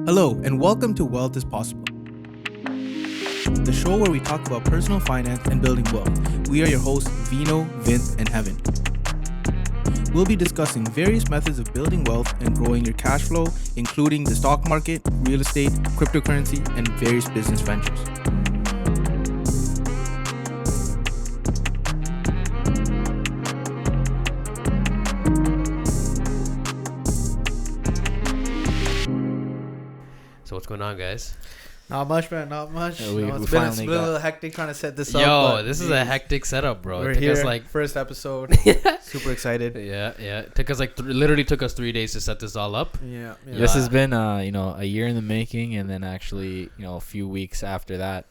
Hello, and welcome to Wealth is Possible, the show where we talk about personal finance and building wealth. We are your hosts, Vino, Vinth, and Heaven. We'll be discussing various methods of building wealth and growing your cash flow, including the stock market, real estate, cryptocurrency, and various business ventures. So what's going on, guys? Not much, man. Not much. Yeah, we It's been a little hectic trying to set this up. This is a hectic setup, bro. We're It took here, us like first episode. Super excited. yeah. It took us like literally took us 3 days to set this all up. Yeah. This has been a year in the making, and then actually a few weeks after that.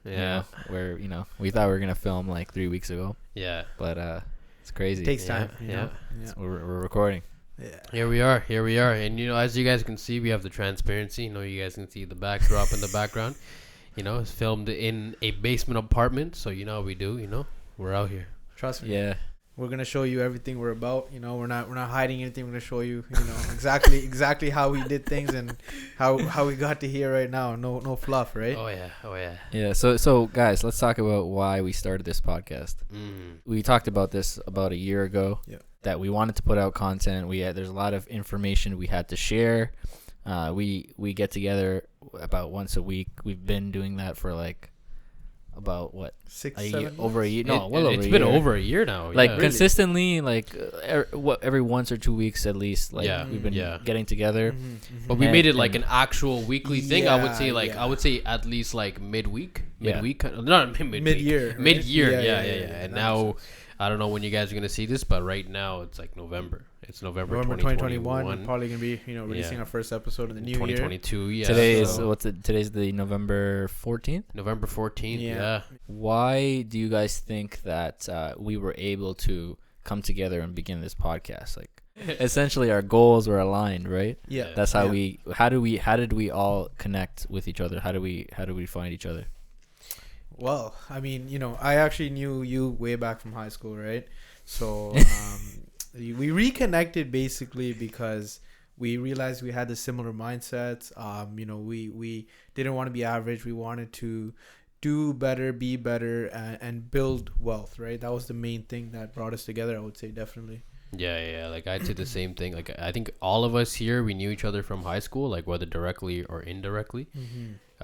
Yeah. Where we thought we were gonna film like 3 weeks ago. Yeah. But it's crazy. It takes time. Yeah. We're recording. Yeah. Here we are, and as you guys can see, we have the transparency. You guys can see the backdrop in the background. It's filmed in a basement apartment, so you know what we do. We're out here. Trust me. Yeah. We're gonna show you everything we're about. We're not hiding anything. We're gonna show you, exactly how we did things and how we got to here right now. No fluff, right? Oh yeah. Yeah. So guys, let's talk about why we started this podcast. We talked about this about a year ago. Yeah. That we wanted to put out content. There's a lot of information we had to share. We get together about once a week. We've been doing that for like about what 6, 7 months? over a year. No, over a it's year. been over a year now. Like yeah. consistently, like every once or 2 weeks at least. Like we've been getting together. But we made it like an actual weekly thing. I would say Yeah. I would say at least like midweek. Yeah. Not Mid-year, right? Mid-year. Yeah, Yeah. And now I don't know when you guys are gonna see this, but right now it's like November. It's November 2021. We're probably gonna be releasing our first episode in the new year. 2022. Yeah. Today's the November 14th. November 14th. Yeah. Yeah. Why do you guys think that we were able to come together and begin this podcast? Like, essentially, our goals were aligned, right? Yeah. That's how How did we all connect with each other? How do we find each other? Well, I mean, I actually knew you way back from high school, right? So we reconnected basically because we realized we had the similar mindsets. We didn't want to be average. We wanted to do better, be better, and build wealth, right? That was the main thing that brought us together, I would say, definitely. Yeah. Like I'd say the same thing. Like I think all of us here, we knew each other from high school, like whether directly or indirectly.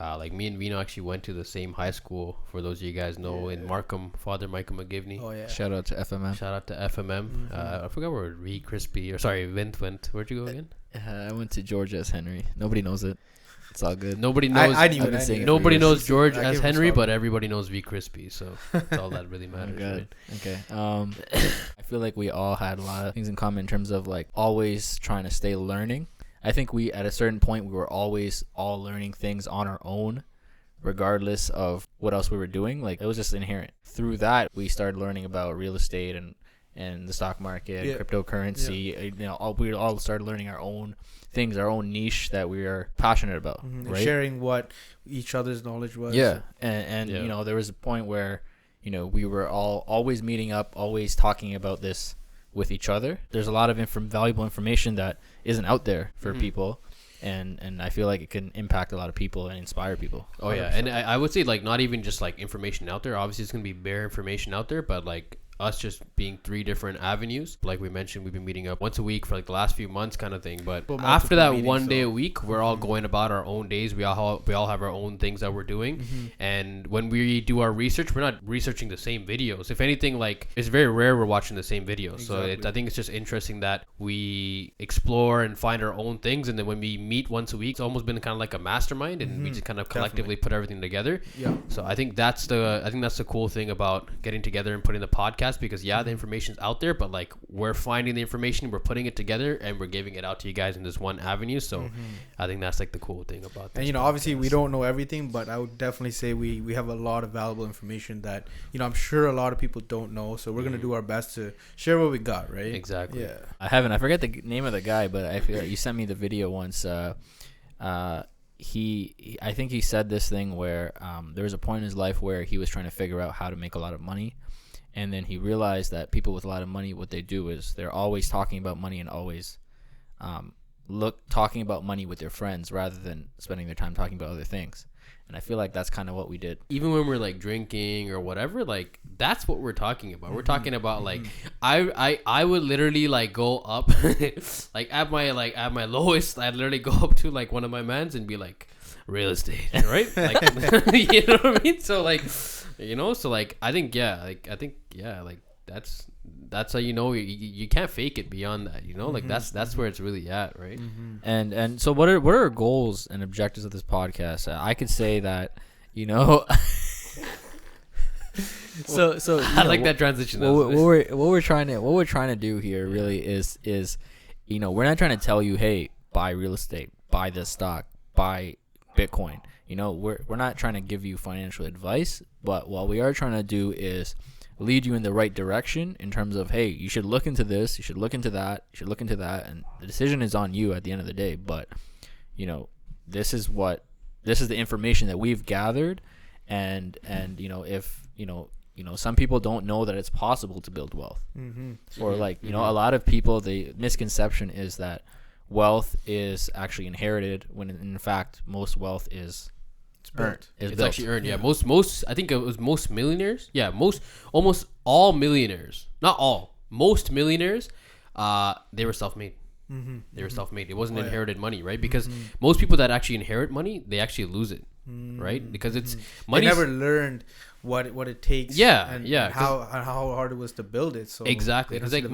Like me and Vino actually went to the same high school. For those of you guys know, in Markham, Father Michael McGivney. Oh yeah. Shout out to FMM. Shout out to FMM. I forgot where Vinth went. Where'd you go again? I went to George S. Henry. Nobody knows it. It's all good. Nobody knows. I knew it. Nobody knows George S. Henry, but everybody knows V. Crispy. So that's all that really matters. Right? Okay. I feel like we all had a lot of things in common in terms of like always trying to stay learning. I think we, at a certain point, we were always all learning things on our own, regardless of what else we were doing. Like, it was just inherent. Through that, we started learning about real estate and the stock market, cryptocurrency. We all started learning our own things, our own niche that we are passionate about, right? Sharing what each other's knowledge was. Yeah, and there was a point where we were all always meeting up, always talking about this with each other. There's a lot of valuable information that isn't out there for people, and I feel like it can impact a lot of people and inspire people. Oh yeah, and I would say like not even just like information out there. Obviously, it's gonna be bare information out there, but like us just being 3 different avenues. Like we mentioned, we've been meeting up once a week for like the last few months kind of thing. But after that one day a week, we're all going about our own days. We all have our own things that we're doing. And when we do our research, we're not researching the same videos. If anything, like it's very rare we're watching the same videos. Exactly. So I think it's just interesting that we explore and find our own things. And then when we meet once a week, it's almost been kind of like a mastermind, and we just kind of collectively put everything together. Yeah. So I think that's the cool thing about getting together and putting the podcast, because the information's out there, but like we're finding the information, we're putting it together, and we're giving it out to you guys in this one avenue. So I think that's like the cool thing about this. And obviously we don't know everything, but I would definitely say we have a lot of valuable information that I'm sure a lot of people don't know. So we're gonna do our best to share what we got, right? Exactly. Yeah. I forget the name of the guy, but I feel like you sent me the video once. I think he said this thing where there was a point in his life where he was trying to figure out how to make a lot of money. And then he realized that people with a lot of money, what they do is they're always talking about money and always talking about money with their friends rather than spending their time talking about other things. And I feel like that's kind of what we did. Even when we're like drinking or whatever, like that's what we're talking about. We're talking about like I would literally like go up like at my lowest, I'd literally go up to like one of my mans and be like, real estate, right? Like you know what I mean? So like, you know, so like I think like that's how, you know, you can't fake it beyond that, you know, like that's where it's really at, right? And so what are our goals and objectives of this podcast? I could say that, you know, so I like that transition. What we're trying to do here really is, you know, we're not trying to tell you, hey, buy real estate, buy this stock, buy Bitcoin. You know, we're not trying to give you financial advice, but what we are trying to do is lead you in the right direction in terms of, hey, you should look into this, you should look into that, you should look into that, and the decision is on you at the end of the day. But, you know, this is the information that we've gathered, and you know, if you know, some people don't know that it's possible to build wealth, or like, you know, a lot of people, the misconception is that wealth is actually inherited, when in fact most wealth is earned. It's actually earned. Yeah, most I think it was most millionaires. Yeah, almost all millionaires, not all, most millionaires, they were self-made. They were self-made. It wasn't inherited money, right? Because most people that actually inherit money, they actually lose it, right? Because it's money. They never learned what it takes. And how hard it was to build it. So exactly, because like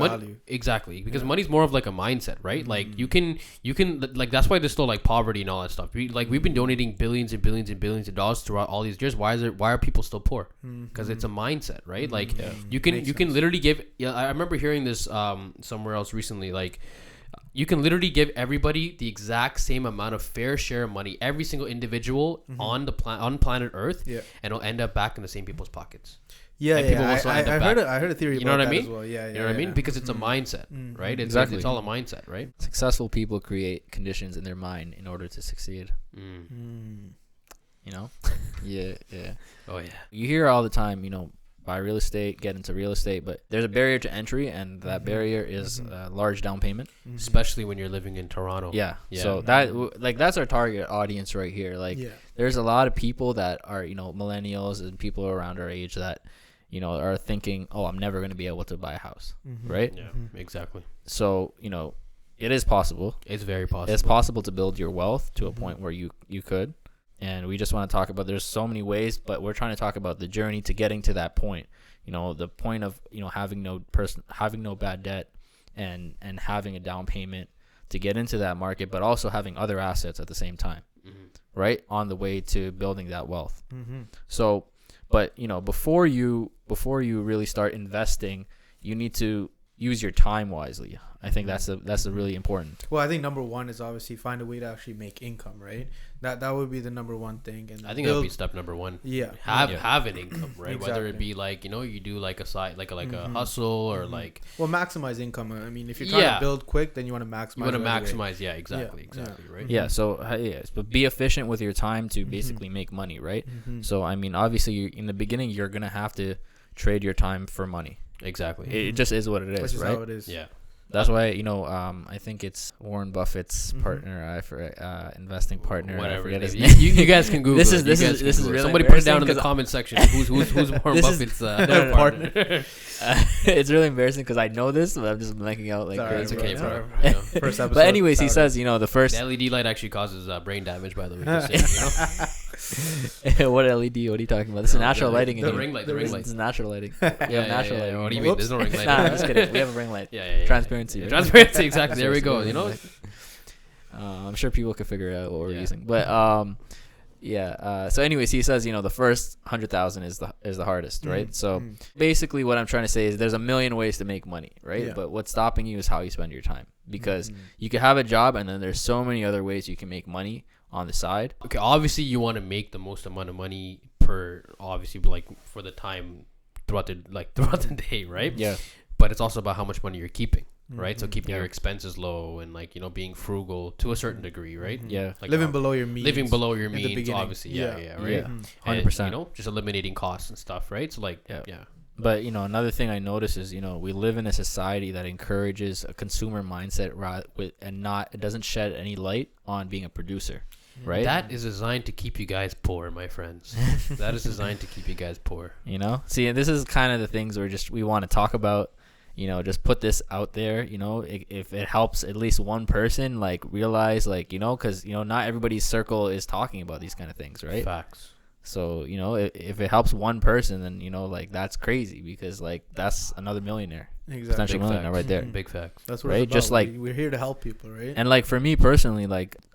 because money's more of like a mindset, right? Like you can like, that's why there's still like poverty and all that stuff. We've been donating billions and billions and billions of dollars throughout all these years. Why are people still poor? Because it's a mindset, right? Like you can literally give. Yeah, I remember hearing this somewhere else recently. Like, you can literally give everybody the exact same amount of fair share of money, every single individual on planet Earth, and it'll end up back in the same people's pockets. I heard a theory. You know about what I that mean? as well. Yeah, you know what I mean? Because it's a mindset, right? Exactly. It's all a mindset, right? Successful people create conditions in their mind in order to succeed. You know? Yeah. Oh yeah. You hear all the time, you know, buy real estate, get into real estate, but there's a barrier to entry, and that barrier is a large down payment, especially when you're living in Toronto. Yeah. So that's our target audience right here. Like, there's a lot of people that are, you know, millennials and people around our age that, you know, are thinking, oh, I'm never going to be able to buy a house, right? Yeah, exactly. So, you know, it is possible. It's very possible. It's possible to build your wealth to a point where you could. And we just want to talk about, there's so many ways, but we're trying to talk about the journey to getting to that point. You know, the point of, you know, having no bad debt and having a down payment to get into that market, but also having other assets at the same time, right? On the way to building that wealth. So, but, you know, before you really start investing, you need to use your time wisely. I think that's a really important. Well, I think number one is obviously find a way to actually make income, right? That would be the number one thing. And I think that would be step number one. Yeah. Have an income, right? Exactly. Whether it be like, you know, you do like a side, like a hustle, or like. Well, maximize income. I mean, if you're trying to build quick, then you want to maximize. You want to maximize, exactly, right? Yeah. So but be efficient with your time to basically make money, right? So I mean, obviously, in the beginning, you're gonna have to trade your time for money. Exactly. It just is what it is, Which is right? how it is. Yeah. That's why, you know, I think it's Warren Buffett's partner, investing partner. Whatever. His name. You guys can Google. This is really somebody put it down in the comment section. Who's Warren Buffett's partner? It's really embarrassing because I know this, but I'm just blanking out like crazy. Okay, bro. First episode. But anyways, he says, you know, the LED light actually causes brain damage. By the way, what LED? What are you talking about? This is natural lighting. The ring light. It's natural lighting. Natural lighting. What do you mean? There's no ring light. Nah, I'm just kidding. We have a ring light. Yeah. Transparency. Yeah, transparency. Exactly. There we go. You know. I'm sure people could figure out what we're using, but so anyways, he says, you know, the first 100,000 is the hardest, right? So basically what I'm trying to say is there's a million ways to make money, right? But what's stopping you is how you spend your time, because you could have a job and then there's so many other ways you can make money on the side. Okay, obviously you want to make the most amount of money per, obviously, like for the time throughout the day, right? Yeah. But it's also about how much money you're keeping. Right, so keeping your expenses low and, like, you know, being frugal to a certain degree, right? Yeah, like living below your means. Obviously, right. 100%. And, you know, just eliminating costs and stuff, right? So like, But another thing I notice is we live in a society that encourages a consumer mindset it doesn't shed any light on being a producer, right? That is designed to keep you guys poor, my friends. That is designed to keep you guys poor. See, and this is kind of the things we want to talk about. Just put this out there. If it helps at least one person, realize, because not everybody's circle is talking about these kind of things, right? Facts. So, if it helps one person, then, that's crazy because, that's another millionaire. Exactly. Potential millionaire right there. Big facts. That's what right? it's about. Just we're here to help people, right? And, for me personally,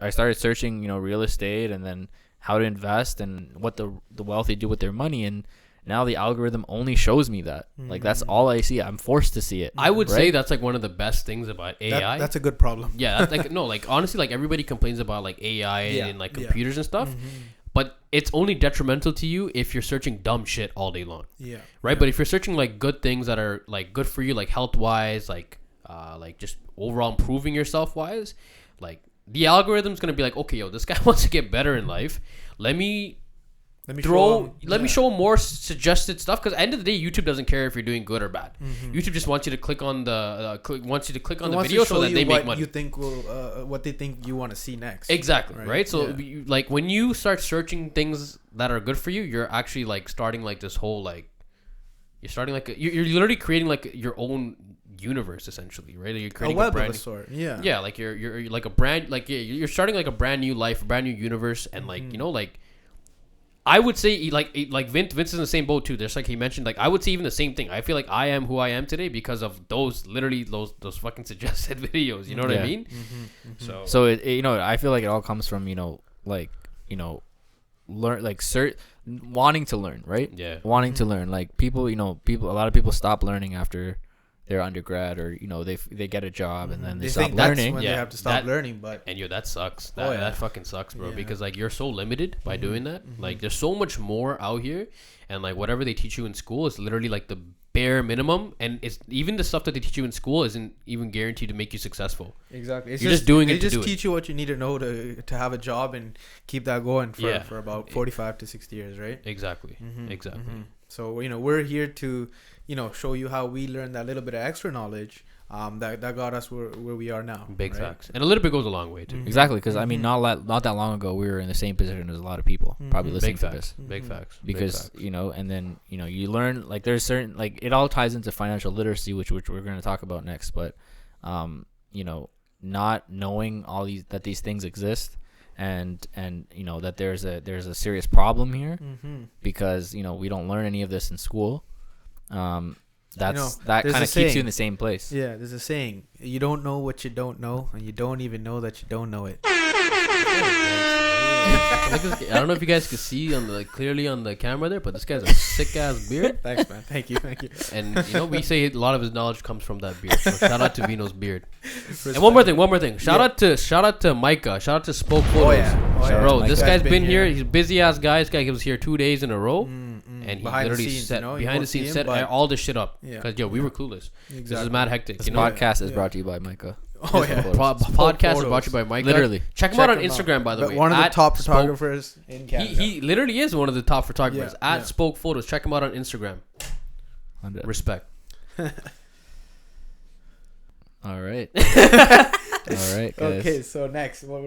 I started searching, real estate and then how to invest and what the wealthy do with their money. And now the algorithm only shows me that. That's all I see. I'm forced to see it. I would say that's, one of the best things about AI. That's a good problem. Yeah. That's no, honestly, everybody complains about, AI and, computers and stuff. But it's only detrimental to you if you're searching dumb shit all day long. Yeah. Right? Yeah. But if you're searching good things that are good for you, health wise, just overall improving yourself wise, the algorithm's gonna be okay, yo, this guy wants to get better in life. Let me show him more suggested stuff, because at the end of the day, YouTube doesn't care if you're doing good or bad. YouTube just wants you to click on the video so that they make money. You think what they think you want to see next. Exactly, right? So when you start searching things that are good for you, you're actually starting this whole you're starting you're literally creating your own universe essentially, right? You're creating a web of a sort. Yeah. Yeah, you're like a brand you're starting a brand new life, a brand new universe, and I would say Vinth is in the same boat too. There's he mentioned, I would say even the same thing. I feel I am who I am today because of those fucking suggested videos. You know what I mean? So it I feel it all comes from learn wanting to learn, right? Yeah. Wanting to learn. People a lot of people stop learning after their undergrad, or they get a job and then they stop think learning. That's when they have to stop learning. But that sucks. That fucking sucks, bro. Because you're so limited by doing that. There's so much more out here, and whatever they teach you in school is literally the bare minimum, and it's even the stuff that they teach you in school isn't even guaranteed to make you successful. Exactly. You're just doing it. They just teach you what you need to know to have a job and keep that going for about 45 to 60 years, right? Exactly. Exactly. So we're here to show you how we learned that little bit of extra knowledge that got us where we are now. Big facts. And a little bit goes a long way too. Exactly, because I mean not that long ago we were in the same position as a lot of people probably listening to this. Big facts. Because and then you learn there's certain it all ties into financial literacy, which we're going to talk about next, but not knowing that these things exist, and that there's a serious problem here, because we don't learn any of this in school. That kind of keeps you in the same place. Yeah, there's a saying: you don't know what you don't know, and you don't even know that you don't know it. I don't know if you guys can see clearly on the camera there, but this guy's a sick ass beard. Thanks, man. Thank you. And we say a lot of his knowledge comes from that beard. So shout out to Vino's beard. Respect. And one more thing. Shout out to Micah. Shout out to Spoke Photos. Bro, this guy's been here. He's a busy ass guy. This guy was here 2 days in a row. And he literally set behind the scenes, set all this shit up. Because we were clueless. Exactly. This is mad hectic. This podcast is brought to you by Micah. Oh yeah, podcast is brought to you by Micah. Literally, check him out on Instagram, by the way. One of the top photographers in Canada. He literally is one of the top photographers at Spoke Photos. Check him out on Instagram. Respect. All right. All right, guys. Okay, so next, what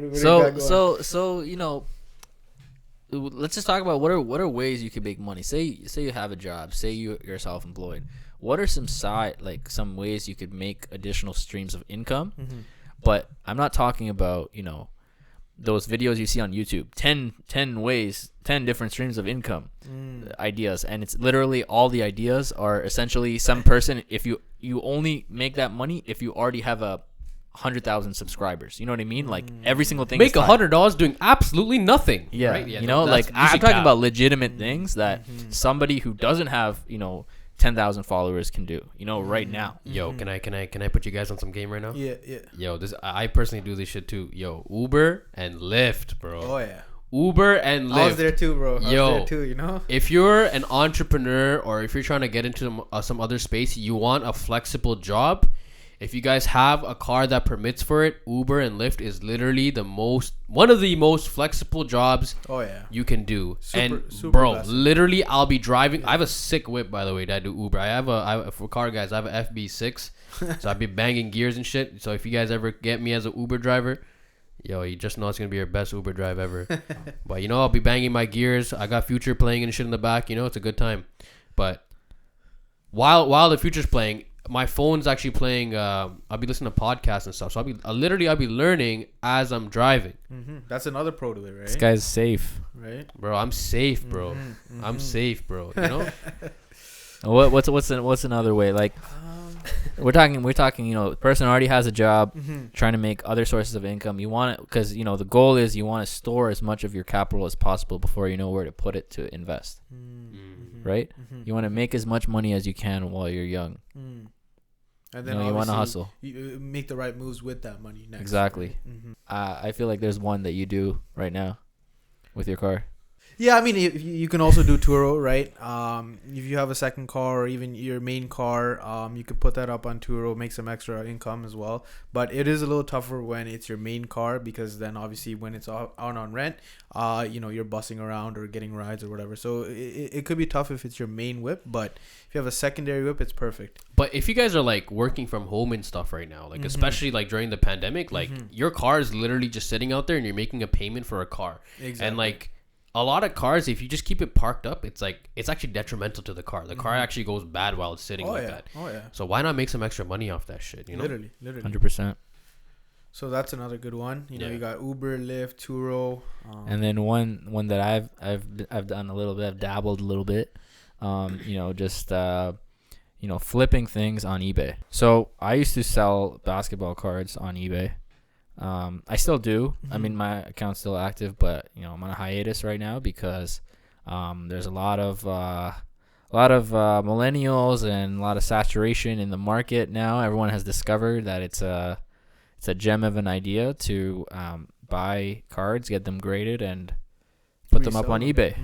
let's just talk about what are ways you can make money. Say you have a job. Say you're self-employed. What are some ways you could make additional streams of income? But I'm not talking about those videos you see on YouTube. 10 ways, 10 different streams of income ideas, and it's literally all the ideas are essentially some person. If you only make that money if you already have 100,000 subscribers. You know what I mean? Every single thing. Make $100 doing absolutely nothing. Yeah, right? Yeah, I'm talking about legitimate things that somebody who doesn't have 10,000 followers can do. Right now. Yo, can I put you guys on some game right now? Yeah. Yo, I personally do this shit too. Yo, Uber and Lyft, bro. Oh yeah. Uber and Lyft. I was there too, bro. If you're an entrepreneur or if you're trying to get into some other space, you want a flexible job. if you guys have a car that permits for it, Uber and Lyft is literally one of the most flexible jobs you can do. Bro, blessed. Literally, I'll be driving. I have a sick whip, by the way, that I do Uber. I have for car guys, I have a FB6, so I'll be banging gears and shit. So if you guys ever get me as an Uber driver, yo, you just know it's gonna be your best Uber drive ever. But I'll be banging my gears. I got Future playing and shit in the back. It's a good time. But while the Future's playing, my phone's actually playing. I'll be listening to podcasts and stuff. So I'll be learning as I'm driving. That's another pro to it, right? This guy's safe, right? Bro, I'm safe, bro. I'm safe, bro. What's another way? Like, we're talking. The person already has a job, trying to make other sources of income. You want it because the goal is you want to store as much of your capital as possible before you know where to put it to invest. Right? You want to make as much money as you can while you're young. And then you want to hustle. You make the right moves with that money next. Exactly. I feel like there's one that you do right now with your car. Yeah, I mean, you can also do Turo, right? If you have a second car or even your main car, you could put that up on Turo, make some extra income as well. But it is a little tougher when it's your main car, because then obviously when it's out on rent, you're bussing around or getting rides or whatever. So it could be tough if it's your main whip, but if you have a secondary whip, it's perfect. But if you guys are like working from home and stuff right now, like especially like during the pandemic, like your car is literally just sitting out there and you're making a payment for a car. Exactly. And like a lot of cars, if you just keep it parked up, it's actually detrimental to the car. The car actually goes bad while it's sitting that. Oh yeah. So why not make some extra money off that shit? Literally. 100%. So that's another good one. You got Uber, Lyft, Turo, and then one that I've done a little bit. I've dabbled a little bit. Flipping things on eBay. So I used to sell basketball cards on eBay. I still do. I mean, my account's still active, but I'm on a hiatus right now because there's a lot of millennials and a lot of saturation in the market now. Everyone has discovered that it's a gem of an idea to buy cards, get them graded, and put them up on eBay.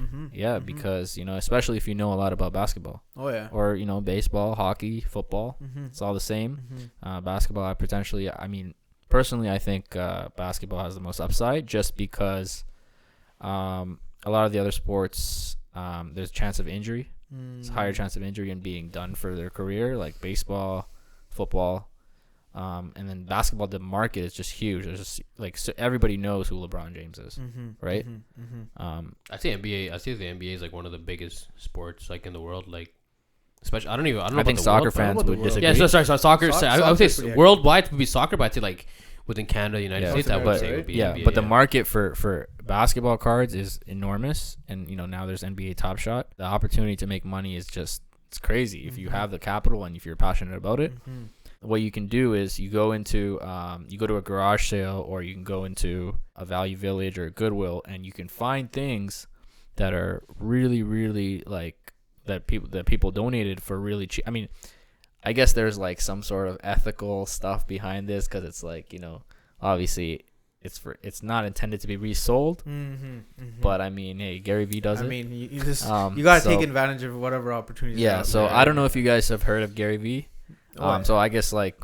Because especially if you know a lot about basketball. Or baseball, hockey, football. It's all the same. Basketball, personally, I think basketball has the most upside, just because a lot of the other sports, there's a chance of injury. It's a higher chance of injury and being done for their career, like baseball, football. And then basketball, the market is just huge. There's just so everybody knows who LeBron James is, right? I think the NBA is like one of the biggest sports like in the world. Like, especially I don't know. I think soccer fans would disagree. Yeah, so soccer. I would say worldwide it would be soccer, but I'd say like within Canada, United States, I would say it would be NBA. But the market for basketball cards is enormous, and now there's NBA Top Shot. The opportunity to make money is it's crazy if you have the capital and if you're passionate about it. What you can do is you go to a garage sale, or you can go into a Value Village or a Goodwill, and you can find things that are really, really that people donated for really cheap. I mean, I guess there's like some sort of ethical stuff behind this, because it's obviously it's not intended to be resold. But I mean, hey, Gary Vee does it. I mean, you gotta take advantage of whatever opportunities. Yeah. So I don't know if you guys have heard of Gary Vee. So I guess that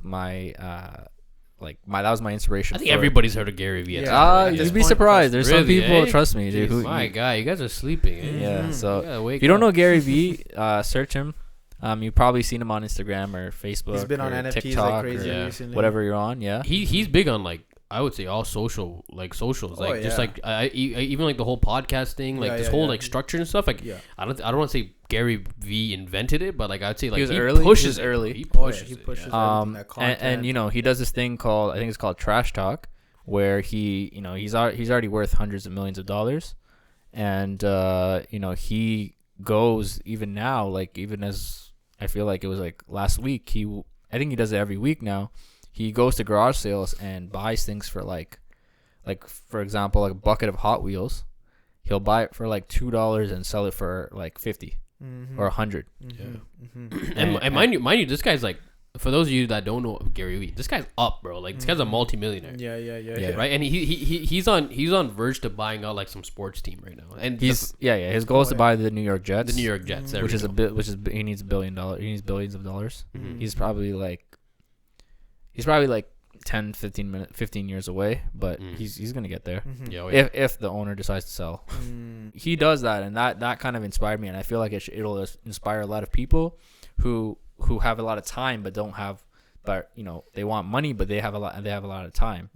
was my inspiration. I think everybody's heard of Gary Vee. You'd be surprised. There's some people, trust me, dude. My God, you guys are sleeping. Yeah. So if you don't know Gary Vee, search him. You've probably seen him on Instagram or Facebook. He's been on NFTs TikTok like crazy recently. Whatever you're on. Yeah. He's big on I would say all socials, even like the whole podcast thing, this whole structure and stuff. I don't want to say Gary Vee invented it, but I'd say he pushes early. He pushes and he does this thing called, I think it's called Trash Talk, where he's already worth hundreds of millions of dollars, and he goes even now, even as I feel like it was last week. I think he does it every week now. He goes to garage sales and buys things for for example, a bucket of Hot Wheels. He'll buy it for $2 and sell it for $50 or $100. And mind you, this guy's for those of you that don't know Gary Vee, this guy's up, bro. This guy's a multi-millionaire. Yeah. Right, and he's on verge to buying out some sports team right now. And his goal is to buy the New York Jets. The New York Jets, which is he needs $1 billion. He needs billions of dollars. He's probably He's probably like 15 years away, but he's gonna get there. Yeah, If the owner decides to sell. He does that, and that kind of inspired me, and I feel like it'll inspire a lot of people who have a lot of time but don't have, but you know, they want money but they have a lot of time.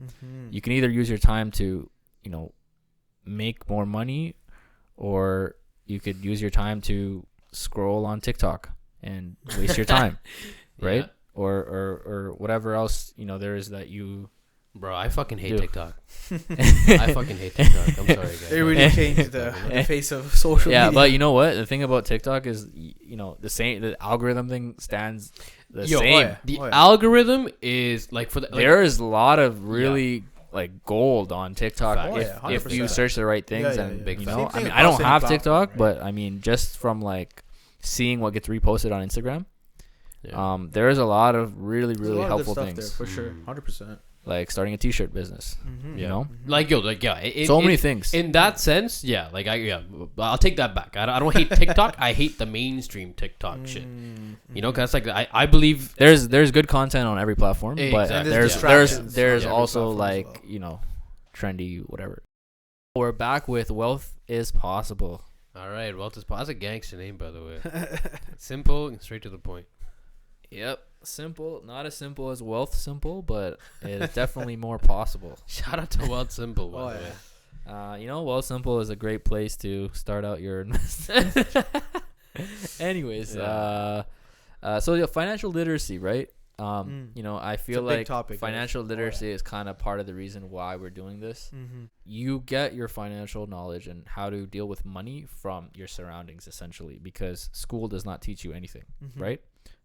You can either use your time to, you know, make more money, or you could use your time to scroll on TikTok and waste your time, right? Yeah. Or whatever else, you know, there is that you. Bro, I fucking hate TikTok. I fucking hate TikTok. I'm sorry, guys. It really changed the face of social media. Yeah, but you know what? The thing about TikTok is, you know, the algorithm thing stands the same. The algorithm is like for the. Like, there is a lot of really like gold on TikTok if you search the right things and big you know. I mean, across I don't any have platform, TikTok, right? but I mean, just from like seeing what gets reposted on Instagram, yeah. there is a lot of really There's a lot of helpful good stuff things. there, for sure, 100%. Like starting a t-shirt business, you know, like so many things. In that sense, yeah, like I'll take that back. I don't hate TikTok. I hate the mainstream TikTok shit. You know, cause like I believe there's good content on every platform, but Exactly. there's also like you know, trendy whatever. We're back with Wealth is Possible. All right, Wealth is Possible. That's a gangster name, by the way. Simple and straight to the point. Yep. Simple, not as simple as Wealth Simple, but it's definitely more possible. Shout out to Wealth Simple, by the way. You know, Wealth Simple is a great place to start out your investment. Anyways, so financial literacy, right? You know, I feel like topic, financial literacy is kind of part of the reason why we're doing this. You get your financial knowledge and how to deal with money from your surroundings, essentially, because school does not teach you anything, right?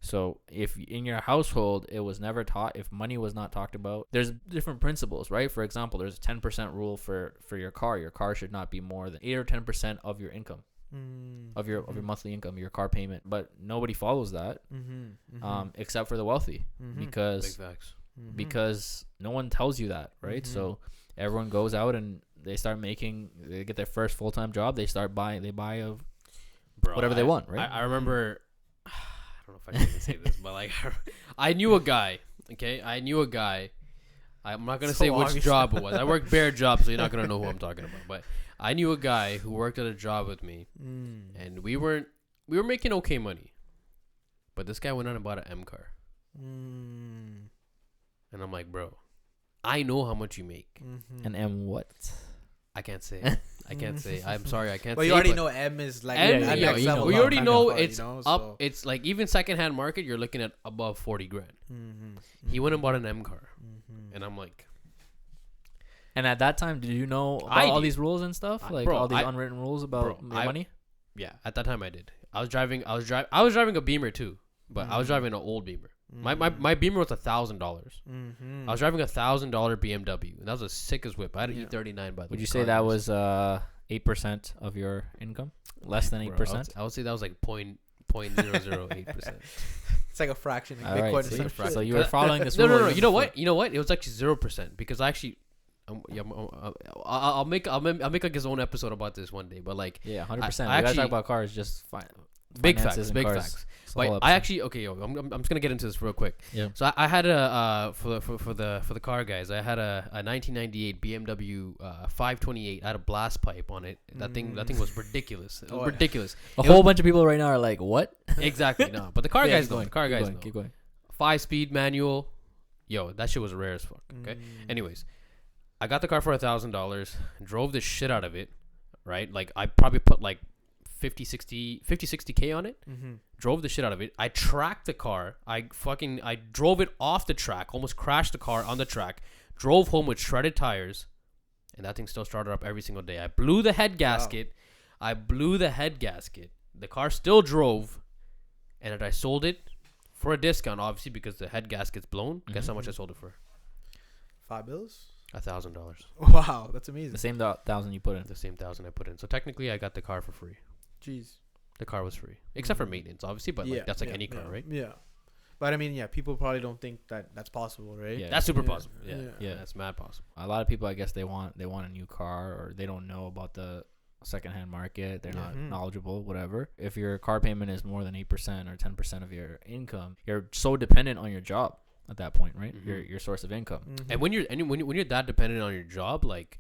So if in your household it was never taught, if money was not talked about, there's different principles, right? For example, there's a 10% rule for your car. Your car should not be more than 8 or 10% of your income, of your monthly income, your car payment. But nobody follows that, except for the wealthy, because Big facts. because no one tells you that, right? So everyone goes out and they get their first full-time job. They buy whatever they want, right? I remember. I don't know if I can even say this, but like I knew a guy. Okay, I'm not gonna say which job it was. I worked bare jobs, so you're not gonna know who I'm talking about. But I knew a guy who worked at a job with me, and we were making okay money, but this guy went out and bought an M car, and I'm like, bro, I know how much you make. An M what? I can't say. I'm sorry, I can't. But say you already know M is like we already know it's up. So. It's like even secondhand market, you're looking at above 40 grand. He went and bought an M car, and I'm like. And at that time, did you know about all these rules and stuff, like all these unwritten rules about money? Yeah, at that time I did. I was driving a Beamer too, but I was driving an old Beamer. My Beamer was $1,000. I was driving $1,000 BMW, and that was the sickest whip. I had an E39 by the way. Would you say that was 8% of your income? Less than 8%? I would say that was like 0.008%. It's like a fraction. Like All Bitcoin right, so you were following this. No. You know what? It was actually 0% because I actually. I'll make like his own episode about this one day, but like 100%. We gotta talk about cars, just fine. Big facts. But I actually I'm just gonna get into this real quick. Yeah. So I had for the car guys, I had a 1998 BMW 528. I had a blast pipe on it. That thing was ridiculous. It was ridiculous. A whole bunch of people right now are like, what? Exactly. No, but the car guys know. Keep going. 5-speed manual. Yo, that shit was rare as fuck. Okay. Anyways, I got the car for $1,000. Drove the shit out of it. Right. Like I probably put like 60K on it. Drove the shit out of it. I tracked the car. I drove it off the track. Almost crashed the car on the track. Drove home with shredded tires, and that thing still started up every single day. I blew the head gasket. The car still drove, and I sold it for a discount, obviously, because the head gasket's blown. Guess how much I sold it for? $5 bills. $1,000. Wow, that's amazing. The same 1,000 you put in. The same 1,000 I put in. So technically, I got the car for free. Jeez. The car was free, except for maintenance, obviously. But like, that's like any car, right? Yeah. But I mean, people probably don't think that that's possible, right? Yeah, that's super possible. Yeah, that's mad possible. A lot of people, I guess, they want a new car, or they don't know about the secondhand market. They're not knowledgeable, whatever. If your car payment is more than 8% or 10% of your income, you're so dependent on your job. at that point, right? Mm-hmm. Your source of income. Mhm. And when you're that dependent on your job, like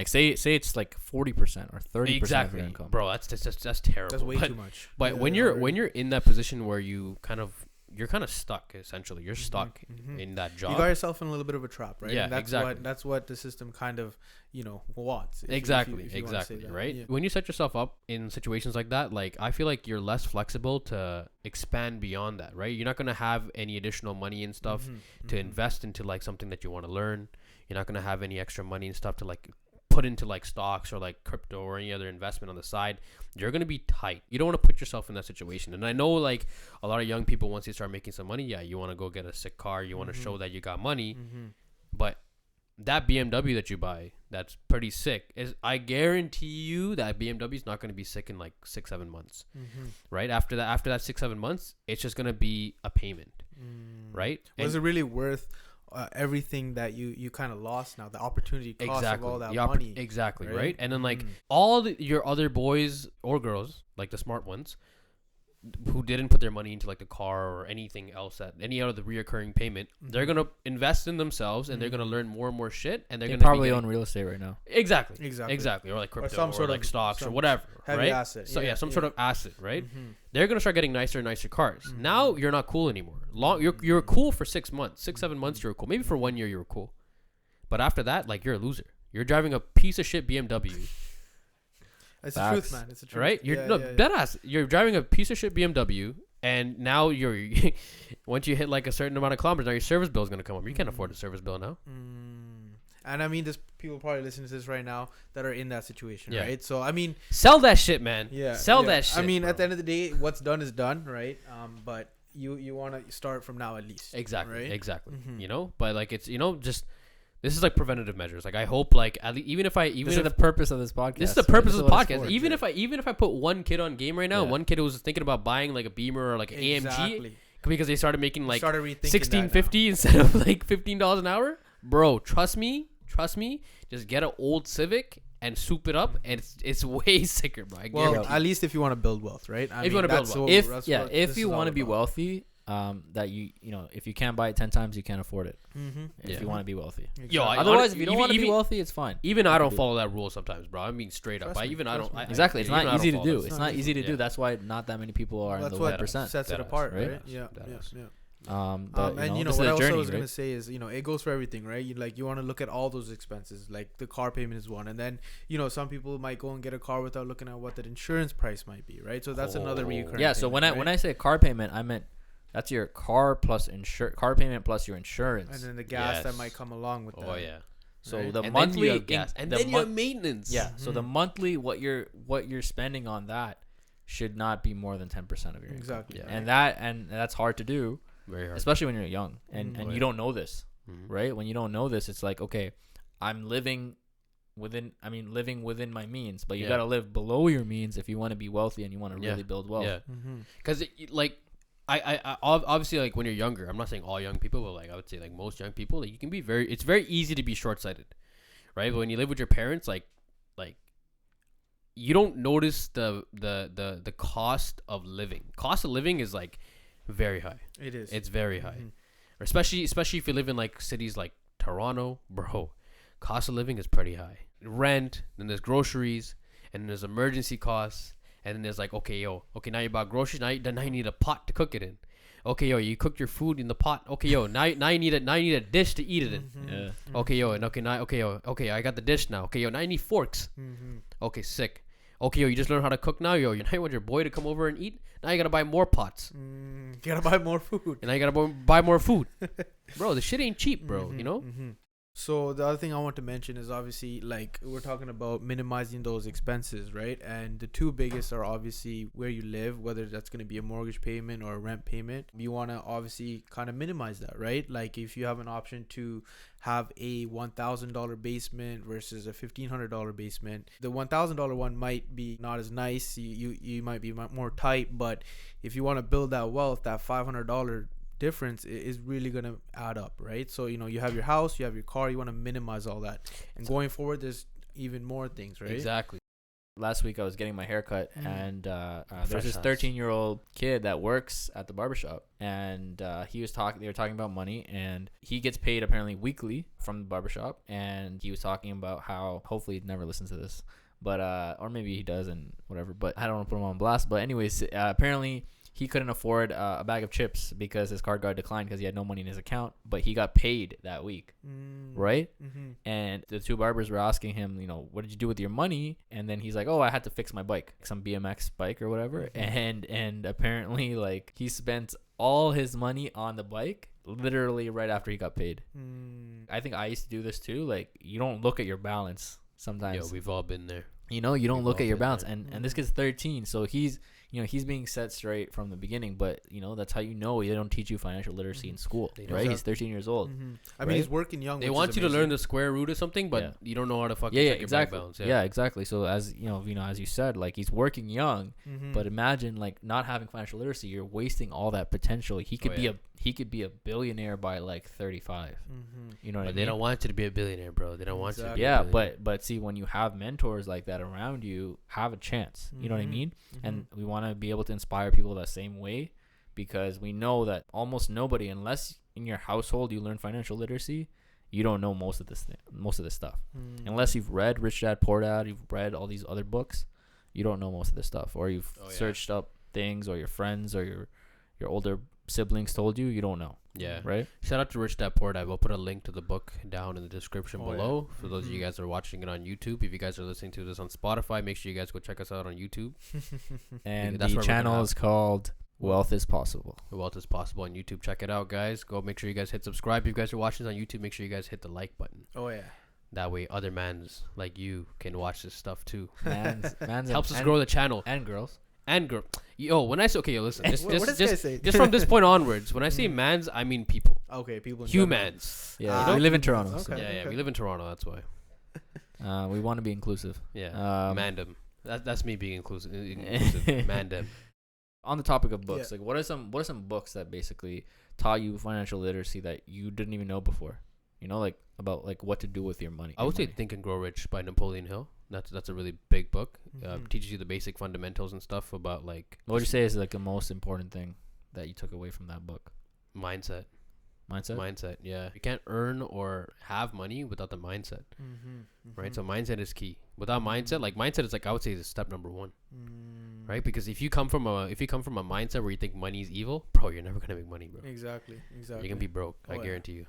say it's like 40% or 30% of exactly, your income. bro, that's terrible. That's way but, too much. But Yeah, when you're in that position where you're kind of stuck, essentially, you're stuck Mhm. in that job. You got yourself in a little bit of a trap, right? Yeah, and that's exactly. That's what the system kind of, wants. Exactly, if you wanna say that. right? Yeah. When you set yourself up in situations like that, like I feel like you're less flexible to expand beyond that, right? You're not gonna have any additional money and stuff to invest into like something that you want to learn. You're not gonna have any extra money and stuff to like put into like stocks or like crypto or any other investment on the side. You're gonna be tight. You don't want to put yourself in that situation. And I know like a lot of young people, once they start making some money, you want to go get a sick car. You want to show that you got money, but that BMW that you buy, that's pretty sick. I guarantee you that BMW is not going to be sick in like 6-7 months, right? After that 6-7 months, it's just going to be a payment, right? Was it really worth everything that you kind of lost now? The opportunity cost of all that money. Exactly, right? And then like all your other boys or girls, like the smart ones, who didn't put their money into like the car or anything else, that any other reoccurring payment, they're gonna invest in themselves and they're gonna learn more and more shit, and they're They gonna probably own real estate right now. exactly, or like crypto, or some sort like of stocks or some whatever, heavy right? asset. So some sort of asset, right? Mm-hmm. They're gonna start getting nicer and nicer cars. Now you're not cool anymore. You're cool for 6 months, 6-7 months. You're cool. Maybe for 1 year you were cool, but after that, like you're a loser. You're driving a piece of shit BMW. It's the truth, man. It's the truth. Right? You're deadass. You're driving a piece of shit BMW, and now you're once you hit like a certain amount of kilometers, now your service bill is gonna come up. You can't afford a service bill now. And I mean, there's people probably listening to this right now that are in that situation, right? So I mean, sell that shit, man. Sell that shit. I mean, bro. at the end of the day, what's done is done, right? But you want to start from now at least. Exactly. Right? Exactly. But like it's just. This is like preventative measures. Like I hope, like at least, this is the purpose of this podcast. This is the purpose of the podcast. Even if I put one kid on game right now, one kid who was thinking about buying like a Beamer or like an AMG because they started making like $16.50 instead of like $15 an hour, bro. Trust me. Just get an old Civic and soup it up, and it's way sicker, bro. Well, at least if you want to build wealth, right? If you want to build wealth, if you want to be wealthy. That if you can't buy it 10 times, you can't afford it. If you want to be wealthy, otherwise, if you don't want to be wealthy, it's fine. Even I don't follow that rule sometimes, bro. I mean, straight up. Exactly. It's not easy to do. It's not easy to do. That's why not that many people are in the 1%. That's what sets it apart, right? Yeah. And what I also was gonna say is, it goes for everything, right? You want to look at all those expenses, like the car payment is one, and then some people might go and get a car without looking at what that insurance price might be, right? So that's another recurring. Yeah. So when I say car payment, I meant that's your car plus car payment plus your insurance, and then the gas that might come along with that. Oh yeah. So the monthly then you have gas, and then you have maintenance. Yeah. So the monthly what you're spending on that should not be more than 10% of your income. Exactly. Yeah. And that's hard to do. Very hard. Especially when you're young and you don't know this, right? When you don't know this, it's like, okay, I'm living within my means, but you got to live below your means if you want to be wealthy and you want to really build wealth. Yeah. Because I obviously, like when you're younger, I'm not saying all young people, but like I would say like most young people, like it's very easy to be short-sighted, right? But when you live with your parents, like you don't notice the cost of living. Cost of living is like very high. It is. It's very high, especially if you live in like cities like Toronto, bro. Cost of living is pretty high. Rent, then there's groceries, and then there's emergency costs. And then there's like, now you bought groceries. Now you need a pot to cook it in. Okay, you cooked your food in the pot. Okay, now you need a dish to eat it in. Yeah. Okay, I got the dish now. Okay, now you need forks. Okay, sick. Okay, you just learned how to cook now. Now you want your boy to come over and eat. Now you gotta buy more pots. You gotta buy more food. And now you gotta buy more food. Bro, this shit ain't cheap, bro. So the other thing I want to mention is obviously, like, we're talking about minimizing those expenses, right? And the two biggest are obviously where you live, whether that's going to be a mortgage payment or a rent payment. You want to obviously kind of minimize that, right? Like if you have an option to have a $1,000 basement versus a $1,500 basement, the $1,000 one might be not as nice. You might be more tight, but if you want to build that wealth, that $500 difference is really going to add up, right? So you have your house, you have your car, you want to minimize all that, and going forward there's even more things, right? Exactly. Last week I was getting my haircut, and there's this Fresh 13-year-old kid that works at the barbershop, and they were talking about money, and he gets paid apparently weekly from the barbershop, and he was talking about how, hopefully he never listens to this, but or maybe he does and whatever, but I don't want to put him on blast. But anyways, apparently he couldn't afford a bag of chips because his card got declined because he had no money in his account, but he got paid that week, right? And the two barbers were asking him, what did you do with your money? And then he's like, oh, I had to fix my bike, some BMX bike or whatever. And apparently, like, he spent all his money on the bike literally right after he got paid. I think I used to do this too. Like, you don't look at your balance sometimes. Yo, we've all been there. You don't look at your balance. And this kid's 13, so he's being set straight from the beginning, but that's how they don't teach you financial literacy in school, right? He's 13 years old. I mean, he's working young. They want you to learn the square root of something, but you don't know how to fucking check your bank balance. Yeah, exactly. So as as you said, like, he's working young, but imagine, like, not having financial literacy, you're wasting all that potential. He could be a billionaire by like 35. You know what I mean? They don't want you to be a billionaire, bro. They don't want you to be yeah, a billionaire. but see, when you have mentors like that around you, have a chance. You know what I mean? And we want to be able to inspire people that same way, because we know that almost nobody, unless in your household you learn financial literacy, you don't know most of this stuff. Unless you've read Rich Dad Poor Dad, you've read all these other books, you don't know most of this stuff, or you've searched up things, or your friends or your older siblings told you don't know. Yeah. Right? Shout out to Rich Dad Poor Dad. We'll put a link to the book down in the description below. For those of you guys that are watching it on YouTube. If you guys are listening to this on Spotify, make sure you guys go check us out on YouTube. And the channel is called Wealth is Possible. Wealth is Possible on YouTube. Check it out, guys. Go make sure you guys hit subscribe. If you guys are watching this on YouTube, make sure you guys hit the like button. Oh, yeah. That way other mans like you can watch this stuff too. Mans helps us grow the channel. And girls. And girl, when I say listen, just from this point onwards, when I say mans, I mean people. Okay, people. Humans. Yeah, we live in Toronto. Okay, So. Yeah, we live in Toronto. That's why. We want to be inclusive. Yeah, mandem. That's me being inclusive. Mandem. On the topic of books, like, what are some books that basically taught you financial literacy that you didn't even know before? Like, about like what to do with your money. I would say Think and Grow Rich by Napoleon Hill. That's a really big book. Teaches you the basic fundamentals and stuff about, like, what would you say is like the most important thing that you took away from that book? Mindset. Yeah, you can't earn or have money without the mindset. Right? So mindset is key. Without mindset is like, I would say, is step number one. Right? Because if you come from a mindset where you think money is evil, bro, you're never gonna make money, bro. Exactly. You're gonna be broke. I guarantee you.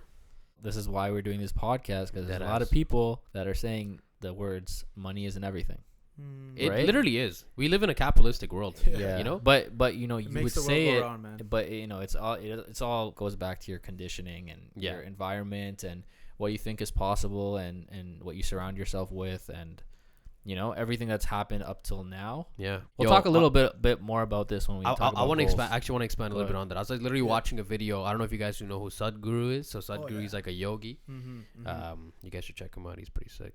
This is why we're doing this podcast, because there's a lot of people that are saying the words "money isn't everything." It right? literally is. We live in a capitalistic world. Yeah. But you would say it, around, but it's all goes back to your conditioning and your environment and what you think is possible and what you surround yourself with, and everything that's happened up till now. Yeah, we'll talk a little bit more about this when we talk about I want to goals. expand a little bit on that. I was like literally watching a video. I don't know if you guys know who Sadhguru is. So Sadhguru is like a yogi. You guys should check him out. He's pretty sick.